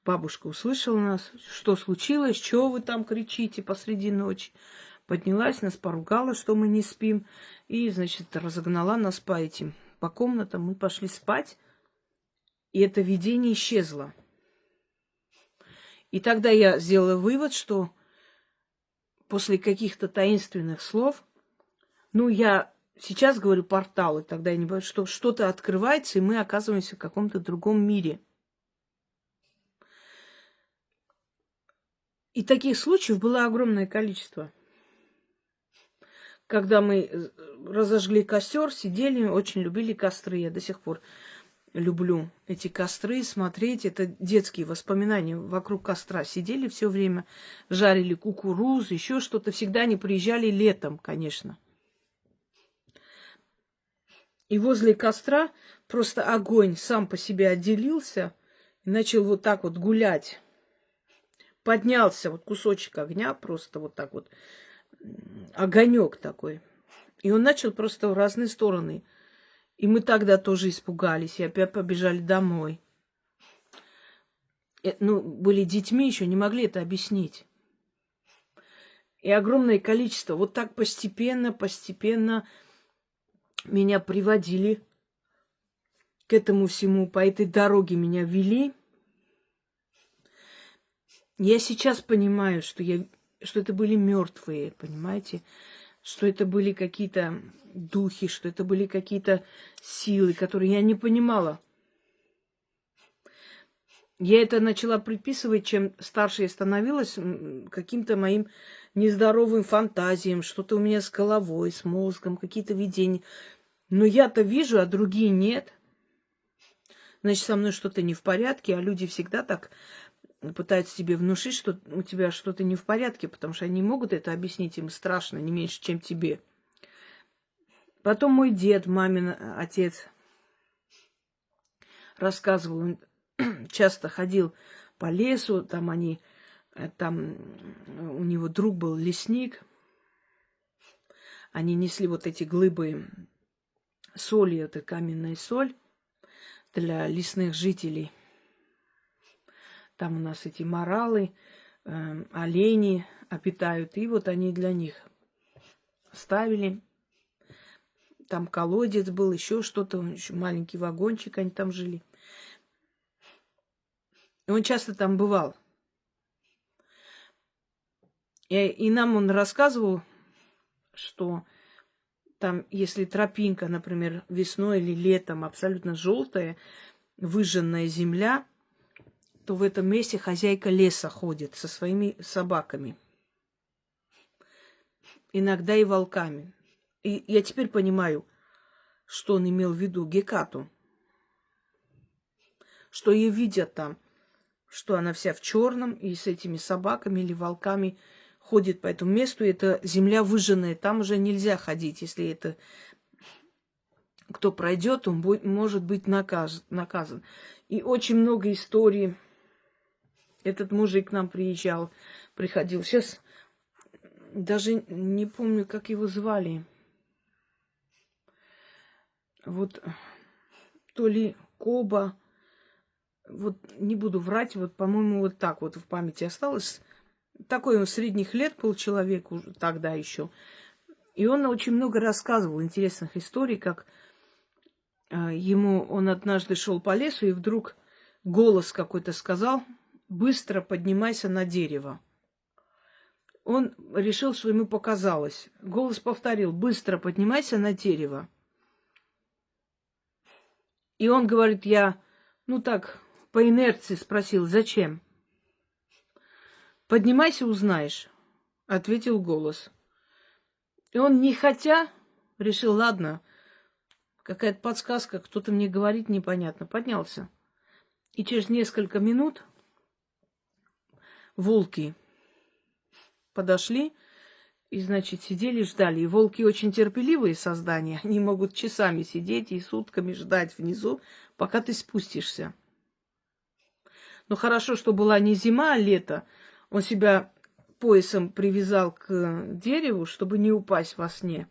Бабушка услышала нас, что случилось, чего вы там кричите посреди ночи. Поднялась, нас поругала, что мы не спим. И, значит, разогнала нас по комнатам. Мы пошли спать. И это видение исчезло. И тогда я сделала вывод, что после каких-то таинственных слов, я сейчас говорю порталы, тогда я не боюсь, что что-то открывается, и мы оказываемся в каком-то другом мире. И таких случаев было огромное количество. Когда мы разожгли костер, сидели, очень любили костры. Я до сих пор люблю эти костры, смотреть. Это детские воспоминания. Вокруг костра сидели все время, жарили кукурузу, еще что-то. Всегда они приезжали летом, конечно. И возле костра просто огонь сам по себе отделился и начал вот так вот гулять. Поднялся вот кусочек огня, просто вот так вот. Огонек такой. И он начал просто в разные стороны. И мы тогда тоже испугались и опять побежали домой. Были детьми еще, не могли это объяснить. И огромное количество. Вот так постепенно меня приводили к этому всему. По этой дороге меня вели. Я сейчас понимаю, что это были мертвые, понимаете? Что это были какие-то духи, что это были какие-то силы, которые я не понимала. Я это начала приписывать, чем старше я становилась, каким-то моим нездоровым фантазиям, что-то у меня с головой, с мозгом, какие-то видения. Но я-то вижу, а другие нет. Значит, со мной что-то не в порядке, а люди всегда так пытаются тебе внушить, что у тебя что-то не в порядке, потому что они не могут это объяснить, им страшно, не меньше, чем тебе. Потом мой дед, мамин отец, рассказывал, он часто ходил по лесу, там у него друг был лесник, они несли вот эти глыбы соли, это каменная соль для лесных жителей. Там у нас эти моралы, олени, обитают. И вот они для них ставили. Там колодец был, еще что-то, еще маленький вагончик, они там жили. И он часто там бывал. И нам он рассказывал, что там, если тропинка, например, весной или летом абсолютно желтая, выжженная земля, то в этом месте хозяйка леса ходит со своими собаками. Иногда и волками. И я теперь понимаю, что он имел в виду, Гекату. Что ее видят там, что она вся в черном и с этими собаками или волками ходит по этому месту. И это земля выжженная, там уже нельзя ходить. Если это кто пройдет, он может быть наказан. И очень много историй. Этот мужик к нам приходил. Сейчас даже не помню, как его звали. Вот то ли Коба, вот не буду врать, вот, по-моему, вот так вот в памяти осталось. Такой он средних лет был человек уже тогда еще. И он очень много рассказывал интересных историй, как он однажды шел по лесу, и вдруг голос какой-то сказал: быстро поднимайся на дерево. Он решил, что ему показалось. Голос повторил: быстро поднимайся на дерево. И он говорит: я, по инерции спросил: зачем? Поднимайся, узнаешь, ответил голос. И он, не хотя, решил: ладно, какая-то подсказка, кто-то мне говорит непонятно. Поднялся. И через несколько минут волки подошли и, значит, сидели, ждали. И волки очень терпеливые создания. Они могут часами сидеть и сутками ждать внизу, пока ты спустишься. Но хорошо, что была не зима, а лето. Он себя поясом привязал к дереву, чтобы не упасть во сне.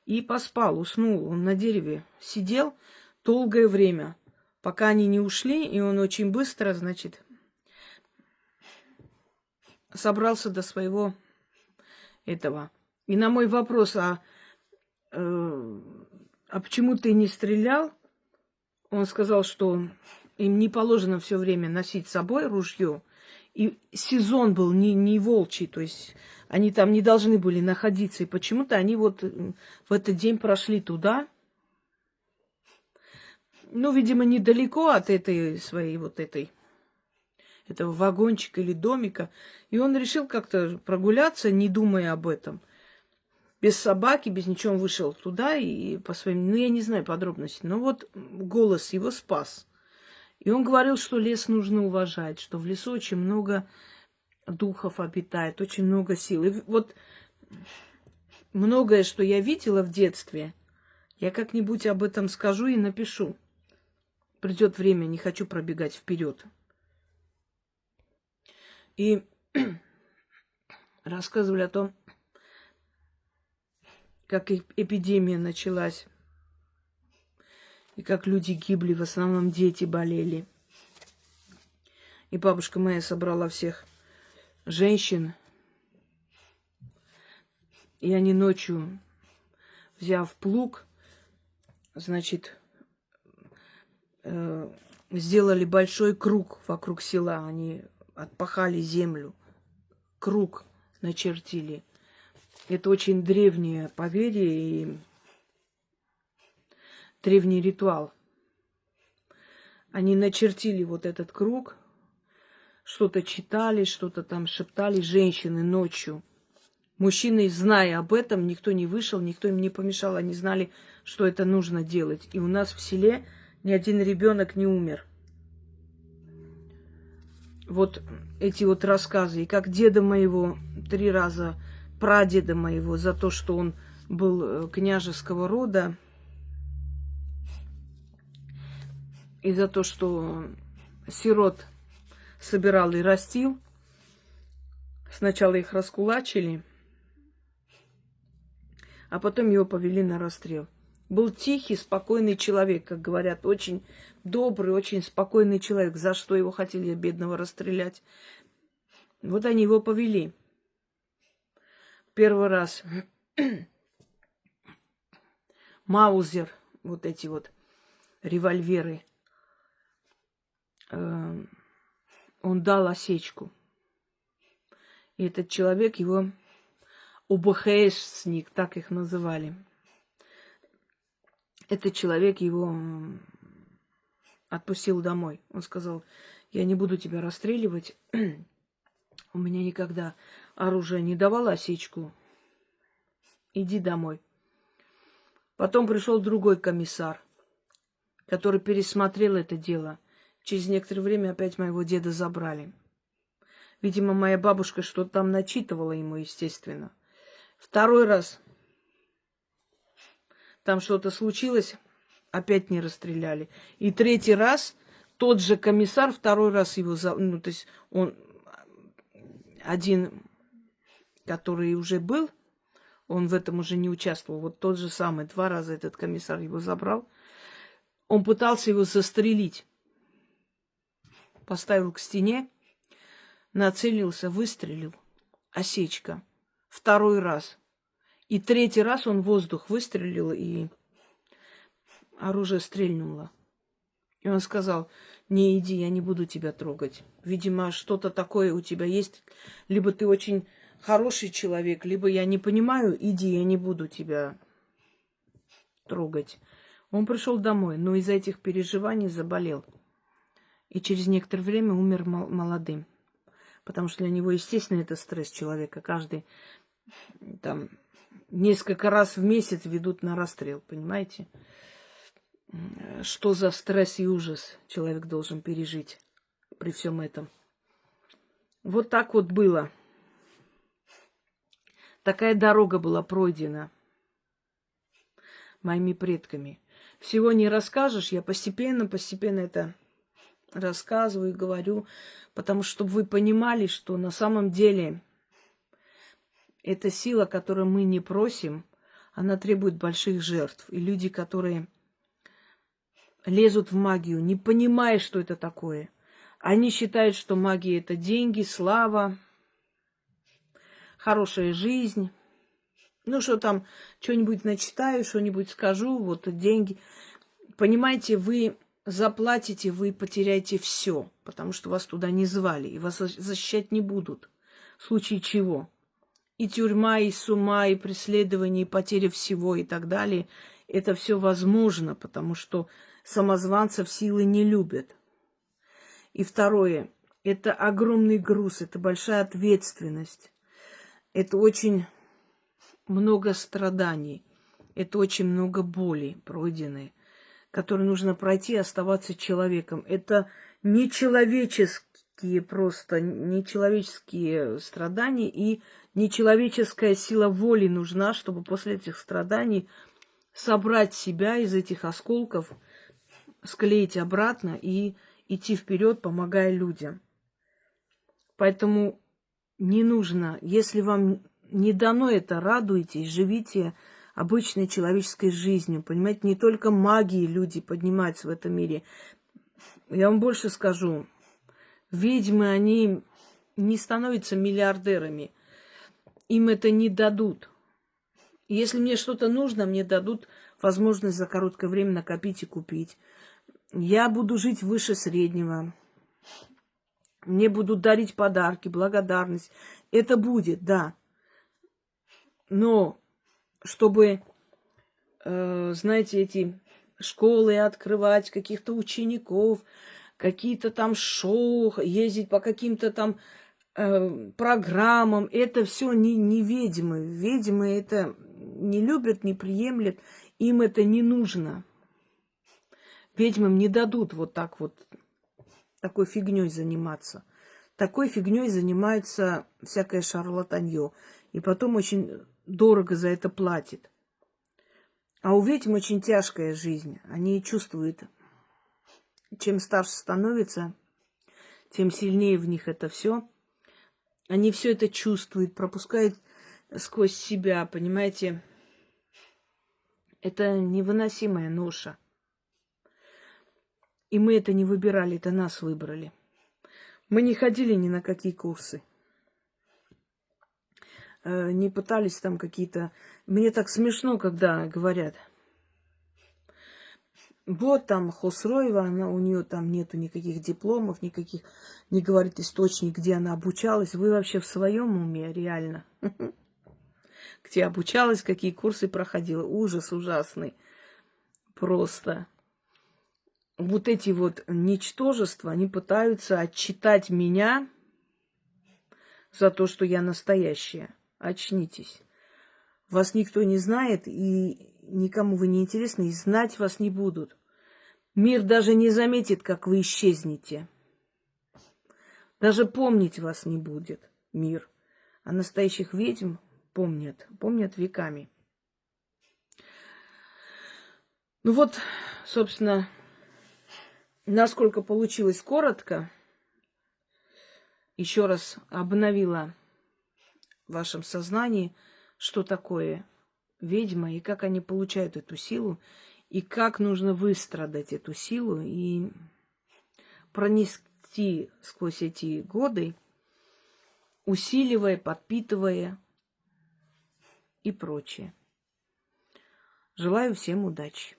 И поспал, уснул. Он на дереве сидел долгое время, пока они не ушли. И он очень быстро, значит, собрался до своего этого. И на мой вопрос, а почему ты не стрелял? Он сказал, что им не положено все время носить с собой ружье. И сезон был не волчий, то есть они там не должны были находиться. И почему-то они вот в этот день прошли туда. Видимо, недалеко от этого вагончика или домика. И он решил как-то прогуляться, не думая об этом. Без собаки, без ничего он вышел туда и по своим... я не знаю подробностей. Но вот голос его спас. И он говорил, что лес нужно уважать, что в лесу очень много духов обитает, очень много сил. И вот многое, что я видела в детстве, я как-нибудь об этом скажу и напишу. Придет время, не хочу пробегать вперед. И рассказывали о том, как эпидемия началась, и как люди гибли, в основном дети болели. И бабушка моя собрала всех женщин, и они ночью, взяв плуг, значит, сделали большой круг вокруг села. Они отпахали землю, круг начертили. Это очень древнее поверье и древний ритуал. Они начертили вот этот круг, что-то читали, что-то там шептали женщины ночью. Мужчины, зная об этом, никто не вышел, никто им не помешал. Они знали, что это нужно делать. И у нас в селе ни один ребенок не умер. Вот эти вот рассказы. И как деда моего 3 раза, прадеда моего, за то, что он был княжеского рода, и за то, что сирот собирал и растил. Сначала их раскулачили, а потом его повели на расстрел. Был тихий, спокойный человек, как говорят, очень добрый, очень спокойный человек. За что его хотели бедного расстрелять? Вот они его повели. Первый раз Маузер, вот эти вот револьверы, он дал осечку. И этот человек, его ОБХСник, так их называли. Этот человек его отпустил домой. Он сказал: я не буду тебя расстреливать. У меня никогда оружие не давало осечку. Иди домой. Потом пришел другой комиссар, который пересмотрел это дело. Через некоторое время опять моего деда забрали. Видимо, моя бабушка что-то там начитывала ему, естественно. Второй раз там что-то случилось, опять не расстреляли. И третий раз тот же комиссар, второй раз его... Ну, то есть он один, который уже был, он в этом уже не участвовал. Вот тот же самый, 2 раза этот комиссар его забрал. Он пытался его застрелить. Поставил к стене, нацелился, выстрелил. Осечка. 2 раз. И 3 раз он в воздух выстрелил, и оружие стрельнуло. И он сказал: не иди, я не буду тебя трогать. Видимо, что-то такое у тебя есть. Либо ты очень хороший человек, либо я не понимаю, иди, я не буду тебя трогать. Он пришел домой, но из-за этих переживаний заболел. И через некоторое время умер молодым. Потому что для него, естественно, это стресс человека. Каждый там несколько раз в месяц ведут на расстрел, понимаете? Что за стресс и ужас человек должен пережить при всем этом. Вот так вот было. Такая дорога была пройдена моими предками. Всего не расскажешь, я постепенно это рассказываю и говорю, потому что чтобы вы понимали, что на самом деле эта сила, которую мы не просим, она требует больших жертв. И люди, которые лезут в магию, не понимая, что это такое, они считают, что магия – это деньги, слава, хорошая жизнь. Ну, что там, что-нибудь начитаю, что-нибудь скажу, вот деньги. Понимаете, вы заплатите, вы потеряете все, потому что вас туда не звали, и вас защищать не будут. В случае чего? И тюрьма, и сума, и преследование, и потеря всего, и так далее. Это все возможно, потому что самозванцев силы не любят. И второе, это огромный груз, это большая ответственность. Это очень много страданий, это очень много боли пройденной, которые нужно пройти и оставаться человеком. Это нечеловеческие просто, нечеловеческие страдания, и нечеловеческая сила воли нужна, чтобы после этих страданий собрать себя из этих осколков, склеить обратно и идти вперед, помогая людям. Поэтому не нужно, если вам не дано это, радуйтесь, живите обычной человеческой жизнью. Понимаете, не только магией люди поднимаются в этом мире. Я вам больше скажу. Ведьмы, они не становятся миллиардерами. Им это не дадут. Если мне что-то нужно, мне дадут возможность за короткое время накопить и купить. Я буду жить выше среднего. Мне будут дарить подарки, благодарность. Это будет, да. Но чтобы, знаете, эти школы открывать, каких-то учеников, какие-то там шоу, ездить по каким-то там программам, это все не ведьмы. Ведьмы это не любят, не приемлят, им это не нужно. Ведьмам не дадут вот так вот такой фигней заниматься. Такой фигней занимается всякое шарлатанье. И потом очень дорого за это платит. А у ведьм очень тяжкая жизнь. Они чувствуют, чем старше становится, тем сильнее в них это все. Они все это чувствуют, пропускают сквозь себя, понимаете. Это невыносимая ноша. И мы это не выбирали, это нас выбрали. Мы не ходили ни на какие курсы. не пытались там какие-то... Мне так смешно, когда говорят, вот там Хосроева, у нее там нету никаких дипломов, никаких, не говорит источник, где она обучалась. Вы вообще в своем уме, реально? Где обучалась, какие курсы проходила. Ужас ужасный. Просто. Вот эти вот ничтожества, они пытаются отчитать меня за то, что я настоящая. Очнитесь. Вас никто не знает, и никому вы не интересны, и знать вас не будут. Мир даже не заметит, как вы исчезнете. Даже помнить вас не будет мир. А настоящих ведьм помнят веками. Ну вот, собственно, насколько получилось коротко, еще раз обновила в вашем сознании, что такое ведьма и как они получают эту силу, и как нужно выстрадать эту силу и пронести сквозь эти годы, усиливая, подпитывая и прочее. Желаю всем удачи.